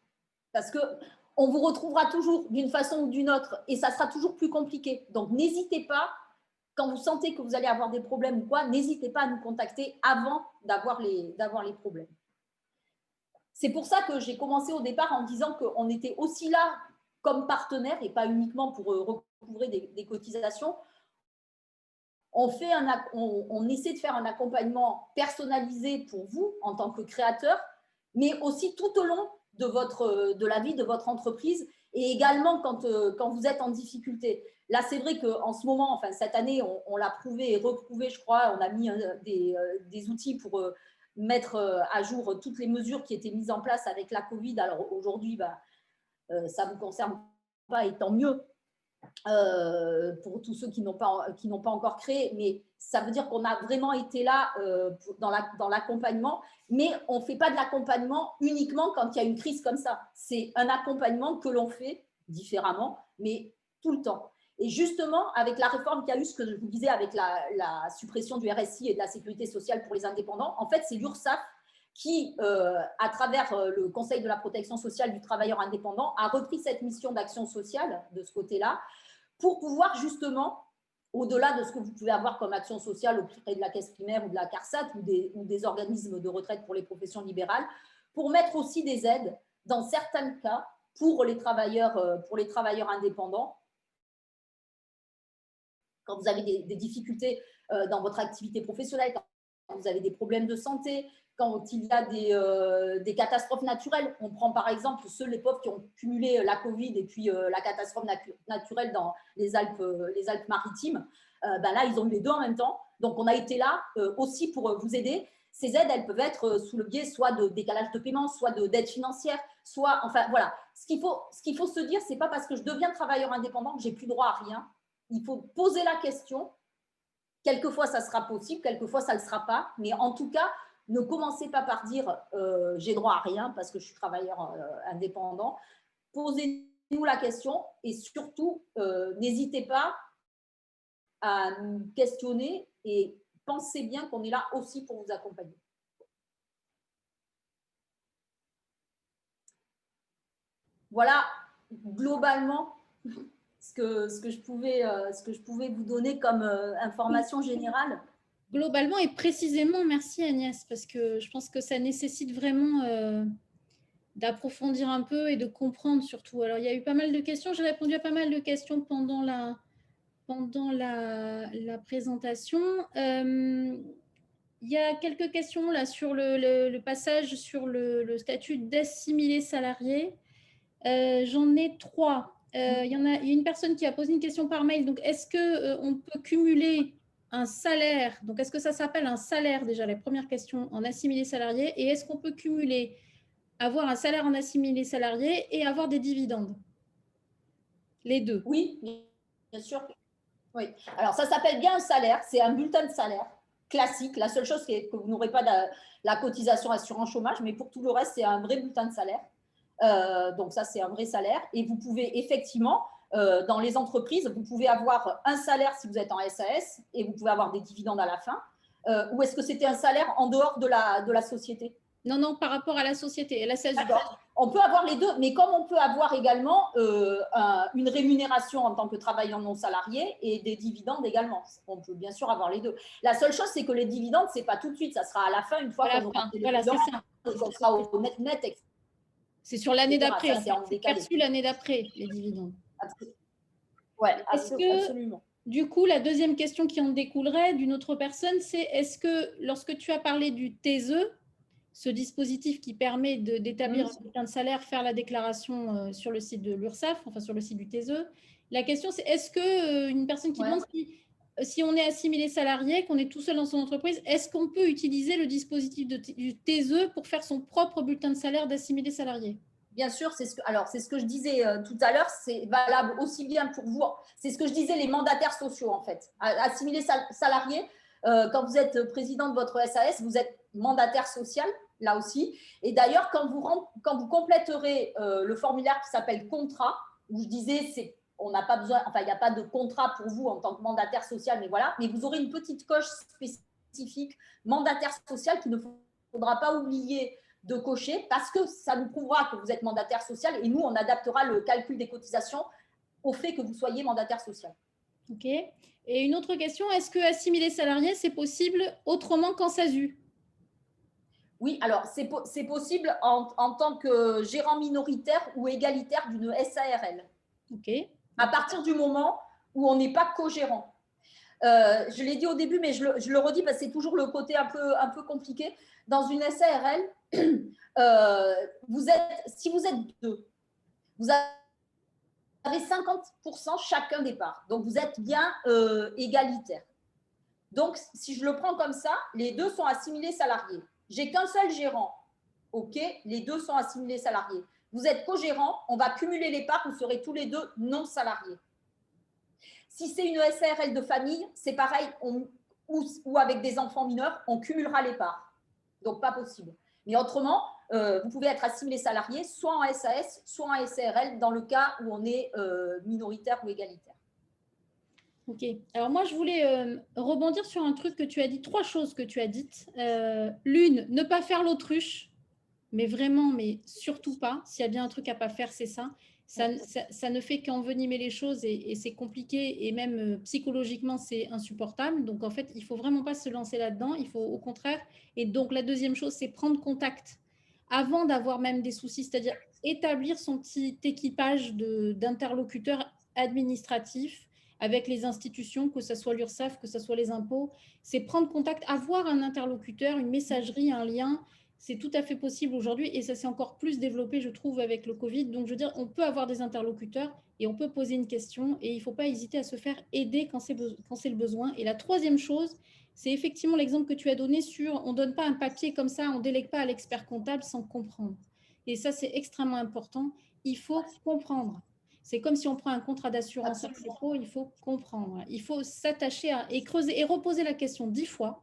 Speaker 2: Parce qu'on vous retrouvera toujours d'une façon ou d'une autre et ça sera toujours plus compliqué. Donc, n'hésitez pas, quand vous sentez que vous allez avoir des problèmes ou quoi, n'hésitez pas à nous contacter avant d'avoir les problèmes. C'est pour ça que j'ai commencé au départ en disant qu'on était aussi là comme partenaire et pas uniquement pour recouvrer des cotisations. On essaie de faire un accompagnement personnalisé pour vous en tant que créateur, mais aussi tout au long de la vie de votre entreprise et également quand vous êtes en difficulté. Là, c'est vrai qu'en ce moment, enfin cette année, on l'a prouvé et reprouvé, je crois, on a mis des outils pour mettre à jour toutes les mesures qui étaient mises en place avec la Covid. Alors aujourd'hui, ça ne vous concerne pas et tant mieux. Pour tous ceux qui n'ont pas encore créé, mais ça veut dire qu'on a vraiment été là dans l'accompagnement, mais on ne fait pas de l'accompagnement uniquement quand il y a une crise comme ça. C'est un accompagnement que l'on fait différemment, mais tout le temps. Et justement, avec la réforme qu'il y a eu, ce que je vous disais, avec la suppression du RSI et de la sécurité sociale pour les indépendants, en fait, c'est l'URSSAF qui, à travers le Conseil de la protection sociale du travailleur indépendant, a repris cette mission d'action sociale de ce côté-là pour pouvoir justement, au-delà de ce que vous pouvez avoir comme action sociale auprès de la caisse primaire ou de la CARSAT ou des organismes de retraite pour les professions libérales, pour mettre aussi des aides dans certains cas pour les travailleurs indépendants. Quand vous avez des difficultés dans votre activité professionnelle, quand vous avez des problèmes de santé, quand il y a des catastrophes naturelles. On prend par exemple les pauvres qui ont cumulé la Covid et puis la catastrophe naturelle dans les Alpes-Maritimes. Là, ils ont eu les deux en même temps. Donc, on a été là aussi pour vous aider. Ces aides, elles peuvent être sous le biais soit de décalage de paiement, soit d'aide financière, soit… Enfin, voilà. Ce qu'il faut se dire, ce n'est pas parce que je deviens travailleur indépendant que je n'ai plus droit à rien. Il faut poser la question. Quelquefois, ça sera possible, quelquefois, ça ne le sera pas. Mais en tout cas, ne commencez pas par dire j'ai droit à rien parce que je suis travailleur indépendant. Posez-nous la question et surtout, n'hésitez pas à nous questionner et pensez bien qu'on est là aussi pour vous accompagner. Voilà, globalement, ce que je pouvais vous donner comme information générale.
Speaker 1: Globalement et précisément, merci Agnès, parce que je pense que ça nécessite vraiment d'approfondir un peu et de comprendre surtout. Alors, il y a eu pas mal de questions. J'ai répondu à pas mal de questions pendant la présentation. Il y a quelques questions là sur le passage sur le statut d'assimilé salarié. J'en ai 3. Il y a une personne qui a posé une question par mail. Donc, est-ce qu'on peut cumuler un salaire? Donc, est-ce que ça s'appelle un salaire déjà, la première question, en assimilé salarié? Et est-ce qu'on peut cumuler, avoir un salaire en assimilé salarié et avoir des dividendes? Les deux.
Speaker 2: Oui, bien sûr. Oui. Alors, ça s'appelle bien un salaire. C'est un bulletin de salaire classique. La seule chose, c'est que vous n'aurez pas la cotisation assurance chômage, mais pour tout le reste, c'est un vrai bulletin de salaire. Donc, ça, c'est un vrai salaire. Et vous pouvez effectivement, dans les entreprises, vous pouvez avoir un salaire si vous êtes en SAS et vous pouvez avoir des dividendes à la fin. Ou est-ce que c'était un salaire en dehors de la société?
Speaker 1: Non, par rapport à la société.
Speaker 2: On peut avoir les deux, mais comme on peut avoir également une rémunération en tant que travailleur non salarié et des dividendes également. On peut bien sûr avoir les deux. La seule chose, c'est que les dividendes, ce n'est pas tout de suite, ça sera à la fin, une fois qu'on aura fait les dividendes, ça sera au net, etc.
Speaker 1: C'est sur l'année d'après, c'est perçu l'année d'après, les dividendes.
Speaker 2: Oui, absolument.
Speaker 1: Du coup, la deuxième question qui en découlerait d'une autre personne, c'est est-ce que lorsque tu as parlé du TSE, ce dispositif qui permet d'établir un bulletin de salaire, faire la déclaration sur le site de l'URSSAF, enfin sur le site du TSE. La question, c'est est-ce qu'une personne qui demande si on est assimilé salarié, qu'on est tout seul dans son entreprise, est-ce qu'on peut utiliser le dispositif du TSE pour faire son propre bulletin de salaire d'assimilé salarié?
Speaker 2: Bien sûr, c'est ce que je disais tout à l'heure, c'est valable aussi bien pour vous. C'est ce que je disais, les mandataires sociaux, en fait. Assimilés salariés, Quand vous êtes président de votre SAS, vous êtes mandataire social, là aussi. Et d'ailleurs, quand vous compléterez le formulaire qui s'appelle contrat, où je disais, on n'a pas besoin, enfin, il n'y a pas de contrat pour vous en tant que mandataire social, mais voilà, mais vous aurez une petite coche spécifique mandataire social qu'il ne faudra pas oublier de cocher parce que ça nous prouvera que vous êtes mandataire social et nous, on adaptera le calcul des cotisations au fait que vous soyez mandataire social.
Speaker 1: OK. Et une autre question, est-ce que assimiler salarié, c'est possible autrement qu'en SASU?
Speaker 2: Oui, alors c'est possible en tant que gérant minoritaire ou égalitaire d'une SARL.
Speaker 1: OK.
Speaker 2: À partir du moment où on n'est pas co-gérant. Je l'ai dit au début, mais je le redis parce que c'est toujours le côté un peu compliqué. Dans une SARL, si vous êtes deux, vous avez 50% chacun des parts. Donc, vous êtes bien égalitaire. Donc, si je le prends comme ça, les deux sont assimilés salariés. J'ai qu'un seul gérant. OK, les deux sont assimilés salariés. Vous êtes co-gérant, on va cumuler les parts, vous serez tous les deux non salariés. Si c'est une SARL de famille, c'est pareil, ou avec des enfants mineurs, on cumulera les parts. Donc, pas possible. Mais autrement, vous pouvez être assimilé salarié, soit en SAS, soit en SARL, dans le cas où on est minoritaire ou égalitaire.
Speaker 1: OK. Alors, moi, je voulais rebondir sur un truc que tu as dit, 3 choses que tu as dites. L'une, ne pas faire l'autruche, mais vraiment, mais surtout pas. S'il y a bien un truc à ne pas faire, c'est ça. Ça ne fait qu'envenimer les choses et c'est compliqué et même psychologiquement, c'est insupportable. Donc, en fait, il ne faut vraiment pas se lancer là-dedans. Il faut au contraire. Et donc, la deuxième chose, c'est prendre contact avant d'avoir même des soucis, c'est-à-dire établir son petit équipage d'interlocuteurs administratifs avec les institutions, que ce soit l'URSSAF, que ce soit les impôts. C'est prendre contact, avoir un interlocuteur, une messagerie, un lien. C'est tout à fait possible aujourd'hui et ça s'est encore plus développé, je trouve, avec le Covid. Donc, je veux dire, on peut avoir des interlocuteurs et on peut poser une question et il ne faut pas hésiter à se faire aider quand c'est le besoin. Et la troisième chose, c'est effectivement l'exemple que tu as donné sur on ne donne pas un papier comme ça, on ne délègue pas à l'expert comptable sans comprendre. Et ça, c'est extrêmement important. Il faut comprendre. C'est comme si on prend un contrat d'assurance à propos, il faut comprendre. Il faut s'attacher et creuser et reposer la question 10 fois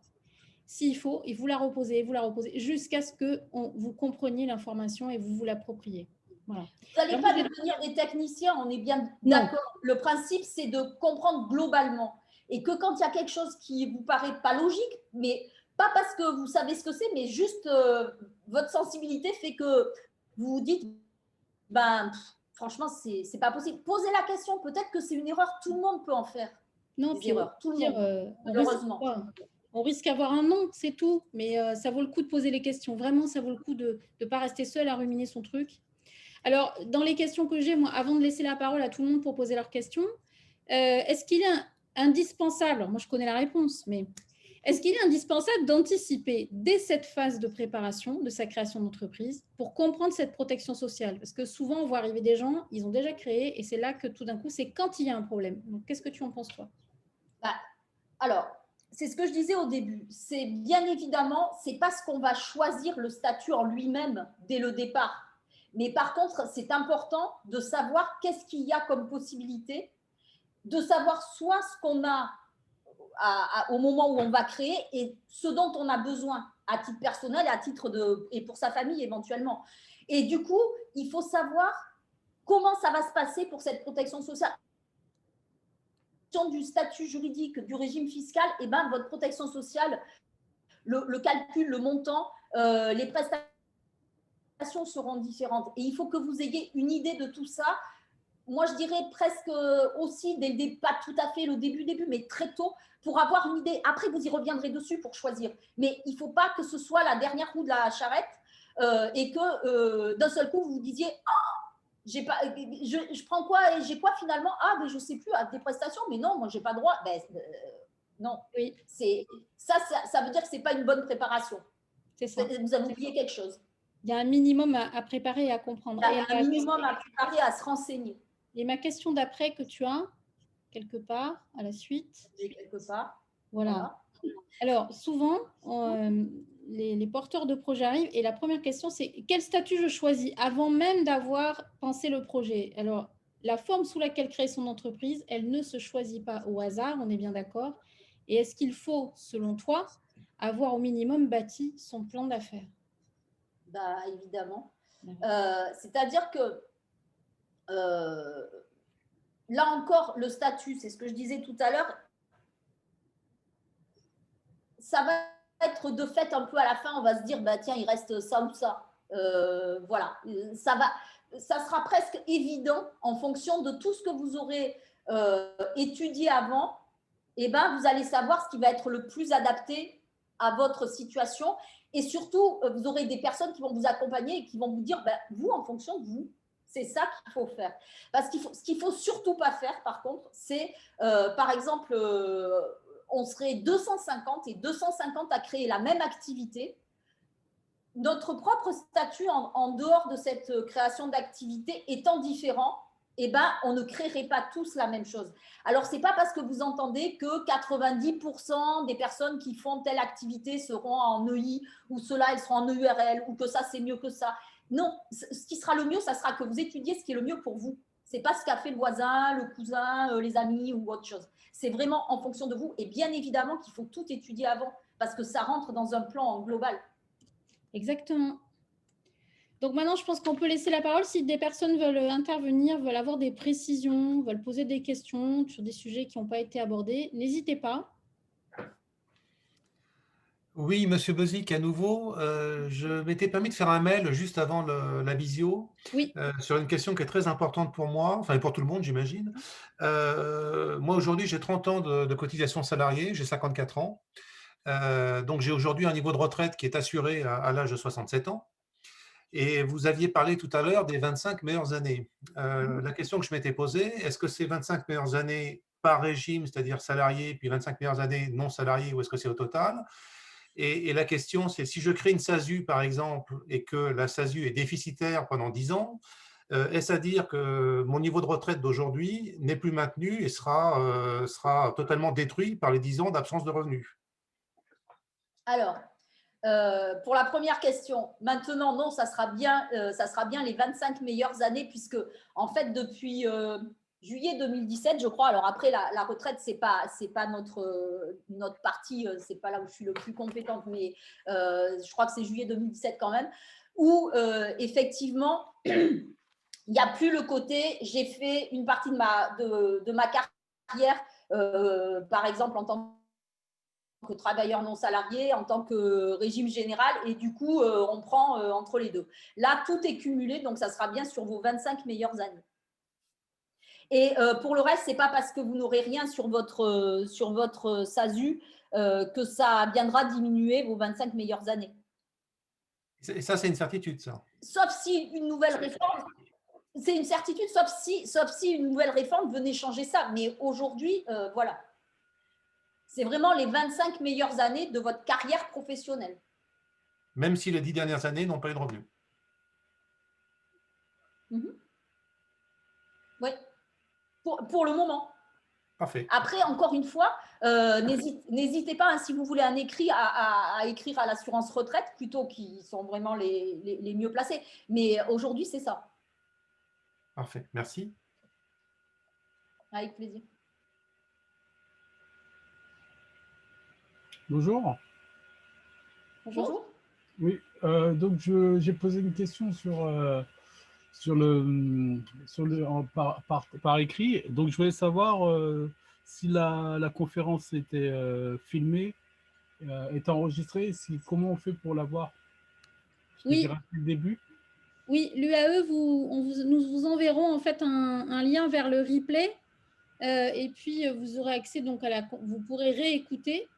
Speaker 1: s'il faut, et vous la reposez, jusqu'à ce que vous compreniez l'information et vous l'appropriez. Voilà.
Speaker 2: Vous n'allez pas devenir des techniciens, on est bien d'accord. Le principe, c'est de comprendre globalement. Et que quand il y a quelque chose qui ne vous paraît pas logique, mais pas parce que vous savez ce que c'est, mais juste votre sensibilité fait que vous vous dites, franchement, c'est pas possible. Posez la question, peut-être que c'est une erreur, tout le monde peut en faire.
Speaker 1: Non,
Speaker 2: des erreurs, tout le monde, malheureusement.
Speaker 1: On risque d'avoir un non, c'est tout, mais ça vaut le coup de poser les questions. Vraiment, ça vaut le coup de ne pas rester seul à ruminer son truc. Alors, dans les questions que j'ai, moi, avant de laisser la parole à tout le monde pour poser leurs questions, est-ce qu'il est indispensable, moi je connais la réponse, mais est-ce qu'il est indispensable d'anticiper dès cette phase de préparation de sa création d'entreprise pour comprendre cette protection sociale? Parce que souvent, on voit arriver des gens, ils ont déjà créé, et c'est là que tout d'un coup, c'est quand il y a un problème. Donc, qu'est-ce que tu en penses, toi?
Speaker 2: Alors, c'est ce que je disais au début. C'est bien évidemment, c'est parce qu'on va choisir le statut en lui-même dès le départ. Mais par contre, c'est important de savoir qu'est-ce qu'il y a comme possibilité, de savoir soit ce qu'on a au moment où on va créer et ce dont on a besoin à titre personnel et pour sa famille éventuellement. Et du coup, il faut savoir comment ça va se passer pour cette protection sociale. Du statut juridique, du régime fiscal, et votre protection sociale, le calcul, le montant, les prestations seront différentes. Et il faut que vous ayez une idée de tout ça. Moi, je dirais presque aussi, pas tout à fait le début, mais très tôt, pour avoir une idée. Après, vous y reviendrez dessus pour choisir. Mais il ne faut pas que ce soit la dernière roue de la charrette et que d'un seul coup, vous vous disiez « je prends quoi et j'ai quoi finalement? Mais je ne sais plus, des prestations, mais non, moi, je n'ai pas droit. » Non,
Speaker 1: oui.
Speaker 2: Ça veut dire que ce n'est pas une bonne préparation.
Speaker 1: C'est ça.
Speaker 2: Vous avez oublié quelque chose.
Speaker 1: Il y a un minimum à préparer et à comprendre.
Speaker 2: Il y a un minimum à préparer, à se renseigner.
Speaker 1: Et ma question d'après que tu as, quelque part, à la suite.
Speaker 2: J'ai quelque part.
Speaker 1: Voilà. Alors, souvent, les porteurs de projets arrivent et la première question, c'est quel statut je choisis avant même d'avoir pensé le projet. Alors, la forme sous laquelle créer son entreprise, elle ne se choisit pas au hasard, on est bien d'accord. Et est-ce qu'il faut, selon toi, avoir au minimum bâti son plan d'affaires?
Speaker 2: Bah, évidemment. C'est-à-dire que là encore, le statut, c'est ce que je disais tout à l'heure, ça va être de fait un peu à la fin, on va se dire, bah, tiens, il reste ça ou ça. Voilà, ça sera presque évident en fonction de tout ce que vous aurez étudié avant. Et ben, vous allez savoir ce qui va être le plus adapté à votre situation. Et surtout, vous aurez des personnes qui vont vous accompagner et qui vont vous dire, ben, vous, en fonction de vous, c'est ça qu'il faut faire. Parce qu'il faut, ce qu'il ne faut surtout pas faire, par contre, c'est, par exemple, on serait 250 et 250 à créer la même activité. Notre propre statut en dehors de cette création d'activité étant différent, eh ben, on ne créerait pas tous la même chose. Alors, ce n'est pas parce que vous entendez que 90% des personnes qui font telle activité seront en EI ou ceux-là, elles seront en EURL ou que ça, c'est mieux que ça. Non, ce qui sera le mieux, ça sera que vous étudiez ce qui est le mieux pour vous. Ce n'est pas ce qu'a fait le voisin, le cousin, les amis ou autre chose. C'est vraiment en fonction de vous. Et bien évidemment qu'il faut tout étudier avant parce que ça rentre dans un plan global.
Speaker 1: Exactement. Donc maintenant, je pense qu'on peut laisser la parole si des personnes veulent intervenir, veulent avoir des précisions, veulent poser des questions sur des sujets qui n'ont pas été abordés. N'hésitez pas.
Speaker 3: Oui, Monsieur Bozic, à nouveau, je m'étais permis de faire un mail juste avant la visio
Speaker 1: Oui.
Speaker 3: sur une question qui est très importante pour moi, enfin et pour tout le monde, j'imagine. Moi, aujourd'hui, j'ai 30 ans de cotisation salariée, j'ai 54 ans. Donc, j'ai aujourd'hui un niveau de retraite qui est assuré à l'âge de 67 ans. Et vous aviez parlé tout à l'heure des 25 meilleures années. La question que je m'étais posée, est-ce que c'est 25 meilleures années par régime, c'est-à-dire salarié, puis 25 meilleures années non salariées, ou est-ce que c'est au total? Et la question, c'est si je crée une SASU, par exemple, et que la SASU est déficitaire pendant 10 ans, est-ce à dire que mon niveau de retraite d'aujourd'hui n'est plus maintenu et sera totalement détruit par les 10 ans d'absence de revenus?
Speaker 2: Alors, pour la première question, maintenant, non, ça sera bien les 25 meilleures années, puisque, en fait, depuis juillet 2017, je crois, alors après, la retraite, c'est pas notre partie, c'est pas là où je suis le plus compétente, mais je crois que c'est juillet 2017 quand même, où effectivement, il n'y a plus le côté, j'ai fait une partie de ma carrière, par exemple, en tant que travailleur non salarié, en tant que régime général, et du coup, on prend entre les deux. Là, tout est cumulé, donc ça sera bien sur vos 25 meilleures années. Et pour le reste, ce n'est pas parce que vous n'aurez rien sur votre SASU que ça viendra diminuer vos 25 meilleures années.
Speaker 3: Et ça, c'est une certitude, ça.
Speaker 2: Sauf si une nouvelle réforme, c'est une certitude, sauf si une nouvelle réforme venait changer ça. Mais aujourd'hui, voilà. C'est vraiment les 25 meilleures années de votre carrière professionnelle.
Speaker 3: Même si les 10 dernières années n'ont pas eu de revenus.
Speaker 2: Oui, pour le moment.
Speaker 3: Parfait.
Speaker 2: Après, encore une fois, n'hésitez pas, hein, si vous voulez un écrit, à écrire à l'assurance retraite, plutôt qui sont vraiment les mieux placés. Mais aujourd'hui, c'est ça.
Speaker 3: Parfait, merci.
Speaker 2: Avec plaisir.
Speaker 4: Bonjour.
Speaker 2: Bonjour.
Speaker 4: Oui, donc j'ai posé une question par écrit. Donc je voulais savoir si la conférence était filmée, est enregistrée, comment on fait pour la voir?
Speaker 1: Oui.
Speaker 4: J'ai raté le début.
Speaker 1: Oui, l'UAE, nous vous enverrons en fait un lien vers le replay et puis vous aurez accès donc vous pourrez réécouter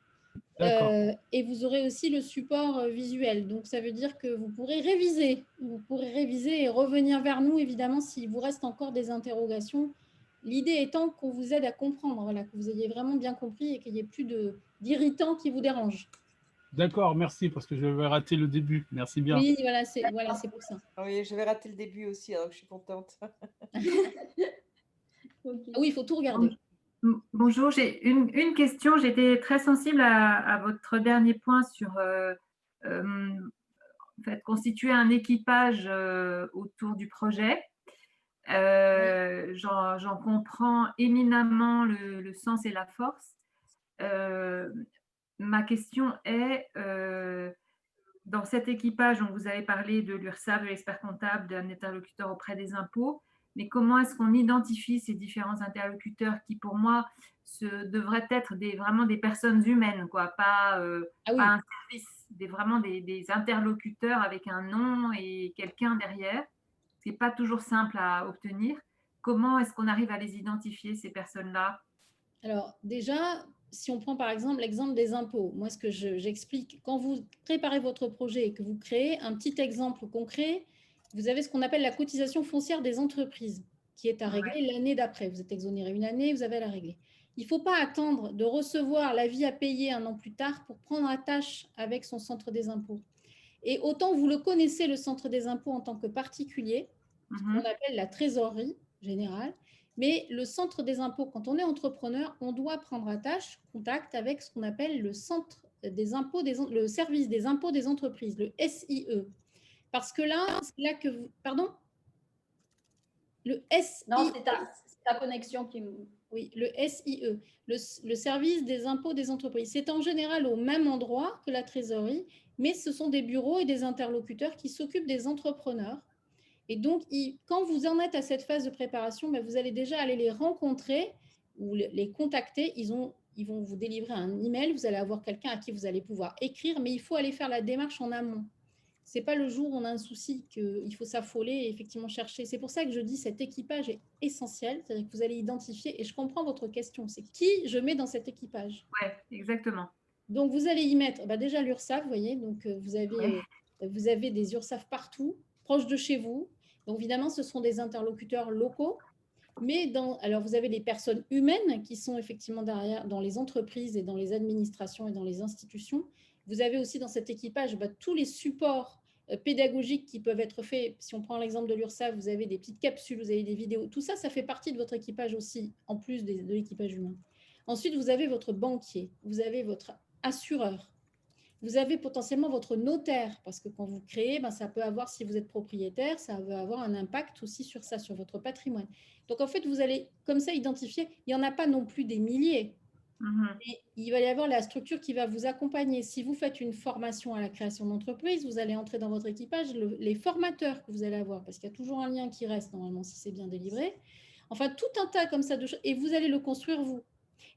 Speaker 1: et vous aurez aussi le support visuel. Donc ça veut dire que vous pourrez réviser et revenir vers nous évidemment s'il vous reste encore des interrogations. L'idée étant qu'on vous aide à comprendre, voilà, que vous ayez vraiment bien compris et qu'il n'y ait plus d'irritants qui vous dérangent.
Speaker 4: D'accord, merci, parce que j'avais raté le début. Merci bien.
Speaker 1: Oui, voilà, c'est pour ça.
Speaker 5: Oui, j'avais raté le début aussi, alors que je suis contente.
Speaker 1: Okay. Oui, il faut tout regarder.
Speaker 6: Bonjour, j'ai une question. J'étais très sensible à votre dernier point sur en fait, constituer un équipage autour du projet. J'en comprends éminemment le sens et la force. ma question est, dans cet équipage, donc vous avez parlé de l'URSSAF, de l'expert comptable, d'un interlocuteur auprès des impôts, mais comment est-ce qu'on identifie ces différents interlocuteurs qui, pour moi, devraient être vraiment des personnes humaines, quoi, pas
Speaker 1: Ah oui.
Speaker 6: un service, vraiment des interlocuteurs avec un nom et quelqu'un derrière. Ce n'est pas toujours simple à obtenir. Comment est-ce qu'on arrive à les identifier, ces personnes-là?
Speaker 1: Alors déjà, si on prend par exemple l'exemple des impôts, moi ce que j'explique, quand vous préparez votre projet et que vous créez un petit exemple concret, vous avez ce qu'on appelle la cotisation foncière des entreprises qui est à régler l'année d'après. Vous êtes exonéré une année, vous avez à la régler. Il ne faut pas attendre de recevoir l'avis à payer un an plus tard pour prendre attache avec son centre des impôts. Et autant vous le connaissez, le centre des impôts, en tant que particulier, ce qu'on appelle la trésorerie générale, mais le centre des impôts, quand on est entrepreneur, on doit prendre contact avec ce qu'on appelle le centre des impôts, le service des impôts des entreprises, le SIE. Parce que là, c'est là que vous… Pardon? Le SIE.
Speaker 2: Non, c'est ta connexion qui me…
Speaker 1: Oui, le SIE, le service des impôts des entreprises. C'est en général au même endroit que la trésorerie, mais ce sont des bureaux et des interlocuteurs qui s'occupent des entrepreneurs. Et donc, quand vous en êtes à cette phase de préparation, vous allez déjà aller les rencontrer ou les contacter. Ils vont vous délivrer un email, vous allez avoir quelqu'un à qui vous allez pouvoir écrire, mais il faut aller faire la démarche en amont. Ce n'est pas le jour où on a un souci qu'il faut s'affoler et effectivement chercher. C'est pour ça que je dis cet équipage est essentiel, c'est-à-dire que vous allez identifier, et je comprends votre question, c'est qui je mets dans cet équipage?
Speaker 6: Oui, exactement.
Speaker 1: Donc, vous allez y mettre déjà l'URSSAF, vous voyez, donc vous avez des URSSAF partout, proches de chez vous. Donc, évidemment, ce seront des interlocuteurs locaux. Mais alors, vous avez les personnes humaines qui sont effectivement derrière dans les entreprises et dans les administrations et dans les institutions. Vous avez aussi dans cet équipage tous les supports pédagogiques qui peuvent être faits. Si on prend l'exemple de l'URSSAF, vous avez des petites capsules, vous avez des vidéos. Tout ça, ça fait partie de votre équipage aussi, en plus de l'équipage humain. Ensuite, vous avez votre banquier, vous avez votre assureur, vous avez potentiellement votre notaire, parce que quand vous créez, ça peut avoir, si vous êtes propriétaire, ça va avoir un impact aussi sur ça, sur votre patrimoine. Donc, en fait, vous allez comme ça identifier, il n'y en a pas non plus des milliers, mais il va y avoir la structure qui va vous accompagner. Si vous faites une formation à la création d'entreprise, vous allez entrer dans votre équipage les formateurs que vous allez avoir, parce qu'il y a toujours un lien qui reste, normalement, si c'est bien délivré. Enfin, tout un tas comme ça de choses, et vous allez le construire vous.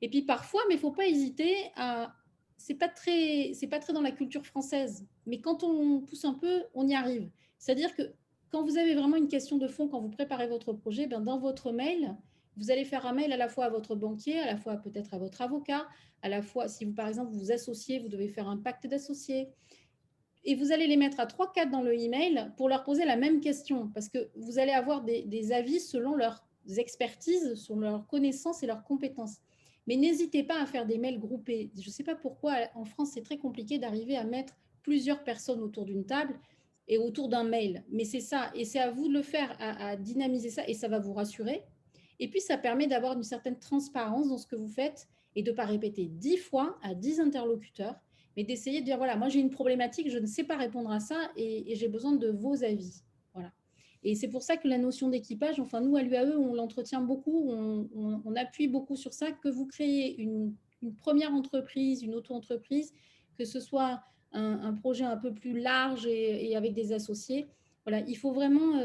Speaker 1: Et puis parfois, mais il ne faut pas hésiter à… C'est pas très dans la culture française, mais quand on pousse un peu, on y arrive. C'est-à-dire que quand vous avez vraiment une question de fond, quand vous préparez votre projet, dans votre mail, vous allez faire un mail à la fois à votre banquier, à la fois peut-être à votre avocat, à la fois, si vous, par exemple, vous associez, vous devez faire un pacte d'associés. Et vous allez les mettre à 3-4 dans le email pour leur poser la même question, parce que vous allez avoir des avis selon leurs expertises, selon leurs connaissances et leurs compétences. Mais n'hésitez pas à faire des mails groupés. Je ne sais pas pourquoi, en France, c'est très compliqué d'arriver à mettre plusieurs personnes autour d'une table et autour d'un mail. Mais c'est ça, et c'est à vous de le faire, à dynamiser ça, et ça va vous rassurer. Et puis, ça permet d'avoir une certaine transparence dans ce que vous faites et de ne pas répéter 10 fois à 10 interlocuteurs, mais d'essayer de dire, voilà, moi j'ai une problématique, je ne sais pas répondre à ça et j'ai besoin de vos avis. Voilà. Et c'est pour ça que la notion d'équipage, enfin nous à l'UAE, on l'entretient beaucoup, on appuie beaucoup sur ça, que vous créez une première entreprise, une auto-entreprise, que ce soit un projet un peu plus large et avec des associés. Voilà, il faut vraiment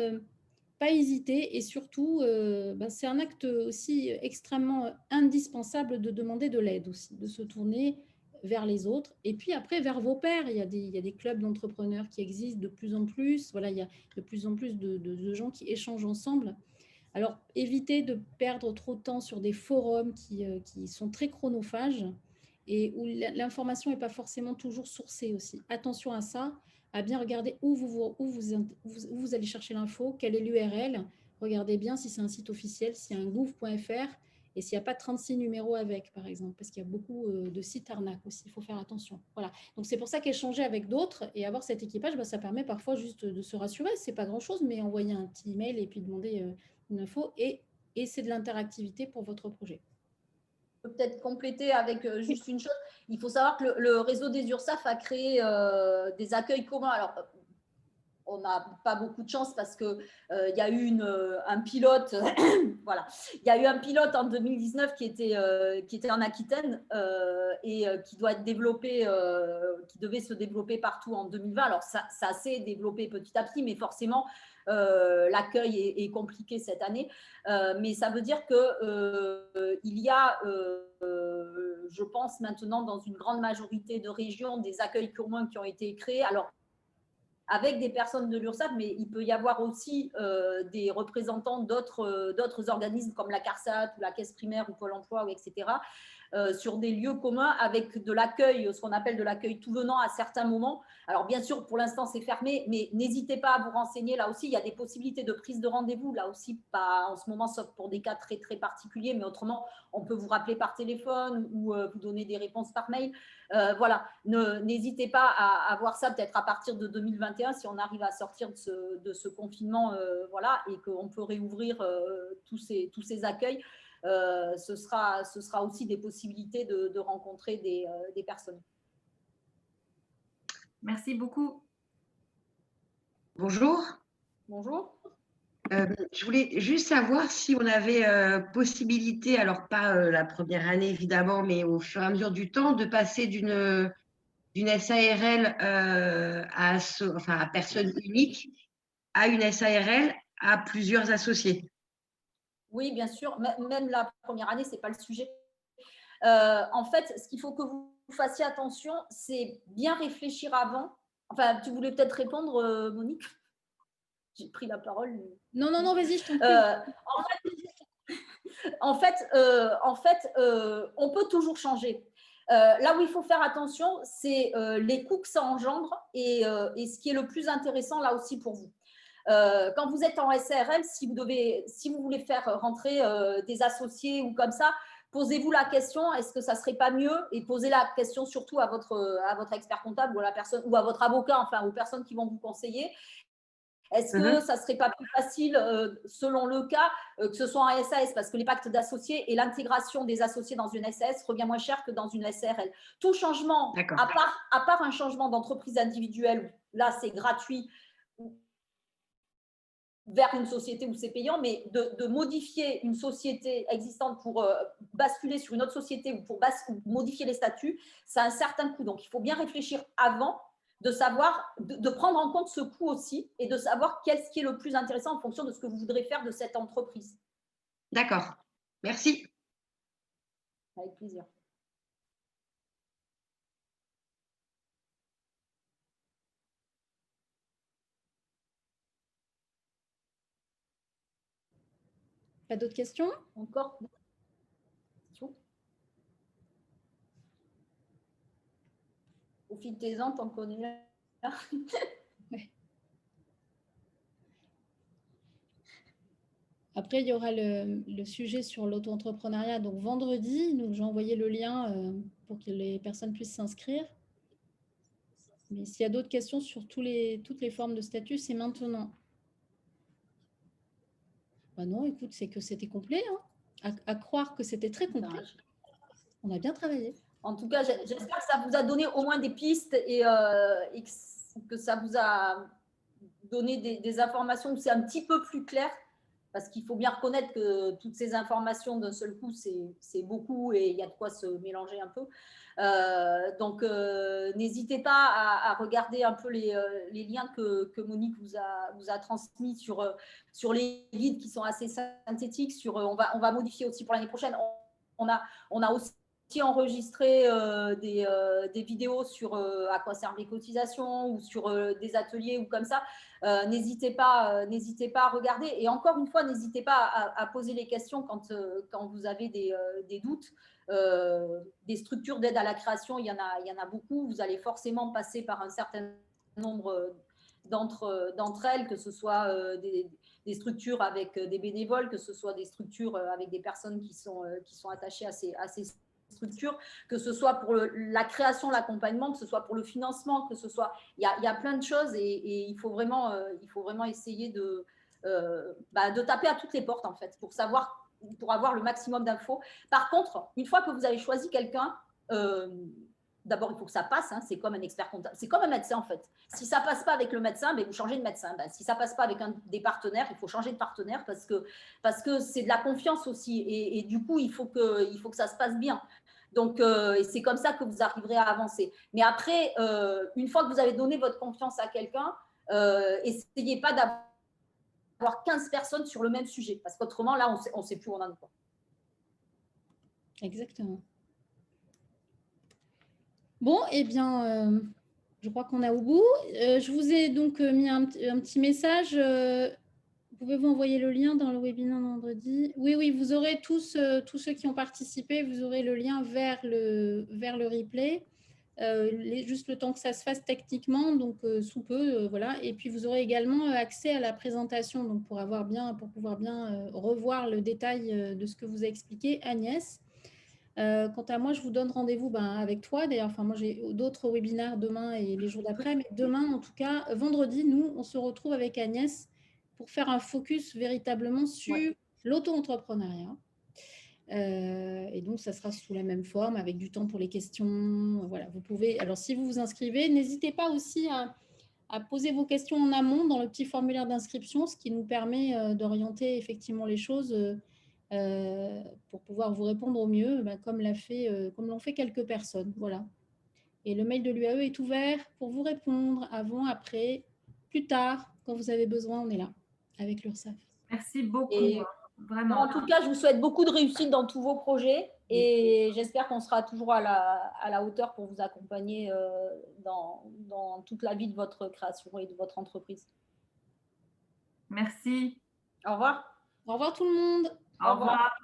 Speaker 1: pas hésiter et surtout, c'est un acte aussi extrêmement indispensable de demander de l'aide aussi, de se tourner vers les autres et puis après vers vos pairs. Il y a des clubs d'entrepreneurs qui existent de plus en plus. Voilà, il y a de plus en plus de gens qui échangent ensemble. Alors, évitez de perdre trop de temps sur des forums qui sont très chronophages et où l'information n'est pas forcément toujours sourcée aussi. Attention à ça, à bien regarder où vous allez chercher l'info, quelle est l'URL. Regardez bien si c'est un site officiel, s'il y a un gouv.fr et s'il n'y a pas 36 numéros avec, par exemple, parce qu'il y a beaucoup de sites arnaques aussi, il faut faire attention. Voilà. Donc, c'est pour ça qu'échanger avec d'autres et avoir cet équipage, ça permet parfois juste de se rassurer. Ce n'est pas grand-chose, mais envoyer un petit email et puis demander une info et c'est de l'interactivité pour votre projet.
Speaker 2: Je peux peut-être compléter avec juste une chose. Il faut savoir que le réseau des URSSAF a créé des accueils communs. Alors, on n'a pas beaucoup de chance parce que il y a eu un pilote, voilà, il y a eu un pilote en 2019 qui était en Aquitaine et qui doit être développé, qui devait se développer partout en 2020. Alors ça s'est développé petit à petit, mais forcément l'accueil est compliqué cette année. Mais ça veut dire que il y a, je pense maintenant dans une grande majorité de régions, des accueils communs qui ont été créés. Alors avec des personnes de l'URSSAF, mais il peut y avoir aussi des représentants d'autres organismes comme la CARSAT ou la Caisse primaire ou Pôle emploi, etc., sur des lieux communs avec de l'accueil, ce qu'on appelle de l'accueil tout venant à certains moments. Alors bien sûr, pour l'instant, c'est fermé, mais n'hésitez pas à vous renseigner. Là aussi, il y a des possibilités de prise de rendez-vous. Là aussi, pas en ce moment, sauf pour des cas très, très particuliers, mais autrement, on peut vous rappeler par téléphone ou vous donner des réponses par mail. Voilà, n'hésitez pas à voir ça peut-être à partir de 2021 si on arrive à sortir de ce confinement, voilà, et qu'on peut réouvrir tous ces accueils. Ce sera aussi des possibilités de rencontrer des personnes.
Speaker 6: Merci beaucoup.
Speaker 7: Bonjour.
Speaker 2: Bonjour.
Speaker 7: Je voulais juste savoir si on avait possibilité, alors pas la première année évidemment, mais au fur et à mesure du temps, de passer d'une SARL à personne unique à une SARL à plusieurs associés.
Speaker 2: Oui, bien sûr. Même la première année, ce n'est pas le sujet. En fait, ce qu'il faut que vous fassiez attention, c'est bien réfléchir avant. Enfin, tu voulais peut-être répondre, Monique? J'ai pris la parole.
Speaker 1: Non, vas-y, je t'en prie.
Speaker 2: En fait, on peut toujours changer. Là où il faut faire attention, c'est les coûts que ça engendre et ce qui est le plus intéressant là aussi pour vous. Quand vous êtes en SARL, si vous voulez faire rentrer des associés ou comme ça, posez-vous la question, est-ce que ça ne serait pas mieux? Et posez la question surtout à votre expert comptable ou à la personne ou à votre avocat, enfin aux personnes qui vont vous conseiller. Est-ce que ça ne serait pas plus facile, selon le cas, que ce soit en SAS, parce que les pactes d'associés et l'intégration des associés dans une SAS revient moins cher que dans une SARL. Tout changement, à part un changement d'entreprise individuelle, là c'est gratuit, vers une société où c'est payant, mais de modifier une société existante pour basculer sur une autre société ou pour modifier les statuts, ça a un certain coût. Donc, il faut bien réfléchir avant de savoir, de prendre en compte ce coût aussi et de savoir qu'est-ce qui est le plus intéressant en fonction de ce que vous voudrez faire de cette entreprise.
Speaker 7: D'accord. Merci.
Speaker 2: Avec plaisir.
Speaker 1: Pas d'autres questions?
Speaker 2: Encore? Profitez-en tant qu'on est là.
Speaker 1: Ouais. Après, il y aura le sujet sur l'auto-entrepreneuriat. Donc, vendredi, j'ai envoyé le lien pour que les personnes puissent s'inscrire. Mais s'il y a d'autres questions sur toutes les formes de statut, c'est maintenant. Bah non, écoute, c'est que c'était complet. Hein. À croire que c'était très complet. On a bien travaillé.
Speaker 2: En tout cas, j'espère que ça vous a donné au moins des pistes et que ça vous a donné des informations où c'est un petit peu plus clair, parce qu'il faut bien reconnaître que toutes ces informations d'un seul coup, c'est beaucoup et il y a de quoi se mélanger un peu. Donc, n'hésitez pas à regarder un peu les liens que Monique vous a transmis sur les guides qui sont assez synthétiques. On va modifier aussi pour l'année prochaine. On a aussi enregistrer des vidéos sur à quoi servent les cotisations ou sur des ateliers ou comme ça. N'hésitez pas à regarder. Et encore une fois, n'hésitez pas à poser les questions quand vous avez des doutes. Des structures d'aide à la création, il y en a beaucoup. Vous allez forcément passer par un certain nombre d'entre elles, que ce soit des structures avec des bénévoles, que ce soit des structures avec des personnes qui sont attachées à ces structures, que ce soit pour la création, l'accompagnement, que ce soit pour le financement, que ce soit… Il y a plein de choses et il faut vraiment essayer de taper à toutes les portes, en fait, pour avoir le maximum d'infos. Par contre, une fois que vous avez choisi quelqu'un, d'abord, il faut que ça passe. C'est comme un expert comptable. C'est comme un médecin, en fait. Si ça ne passe pas avec le médecin, vous changez de médecin. Si ça ne passe pas avec des partenaires, il faut changer de partenaire parce que c'est de la confiance aussi. Et du coup, il faut que ça se passe bien. Donc, et c'est comme ça que vous arriverez à avancer. Mais après, une fois que vous avez donné votre confiance à quelqu'un, essayez pas d'avoir 15 personnes sur le même sujet. Parce qu'autrement, là, on ne sait plus où on en est.
Speaker 1: Exactement. Bon, eh bien, je crois qu'on est au bout. Je vous ai donc mis un petit message. Pouvez-vous envoyer le lien dans le webinaire vendredi? Oui, vous aurez tous ceux qui ont participé, vous aurez le lien vers le replay. Juste le temps que ça se fasse techniquement, donc sous peu, voilà. Et puis, vous aurez également accès à la présentation, donc pour pouvoir bien revoir le détail de ce que vous a expliqué Agnès. Quant à moi, je vous donne rendez-vous avec toi. D'ailleurs, moi, j'ai d'autres webinaires demain et les jours d'après. Mais demain, en tout cas, vendredi, nous, on se retrouve avec Agnès pour faire un focus véritablement sur l'auto-entrepreneuriat. Et donc, ça sera sous la même forme, avec du temps pour les questions. Voilà, vous pouvez… Alors, si vous vous inscrivez, n'hésitez pas aussi à poser vos questions en amont dans le petit formulaire d'inscription, ce qui nous permet d'orienter effectivement les choses pour pouvoir vous répondre au mieux, comme l'ont fait quelques personnes. Voilà. Et le mail de l'UAE est ouvert pour vous répondre avant, après, plus tard, quand vous avez besoin, on est là avec l'URSSAF.
Speaker 6: Merci beaucoup,
Speaker 2: Et
Speaker 6: vraiment.
Speaker 2: En tout cas, je vous souhaite beaucoup de réussite dans tous vos projets et j'espère qu'on sera toujours à la hauteur pour vous accompagner dans toute la vie de votre création et de votre entreprise.
Speaker 6: Merci.
Speaker 2: Au revoir.
Speaker 1: Au revoir tout le monde.
Speaker 6: Au revoir.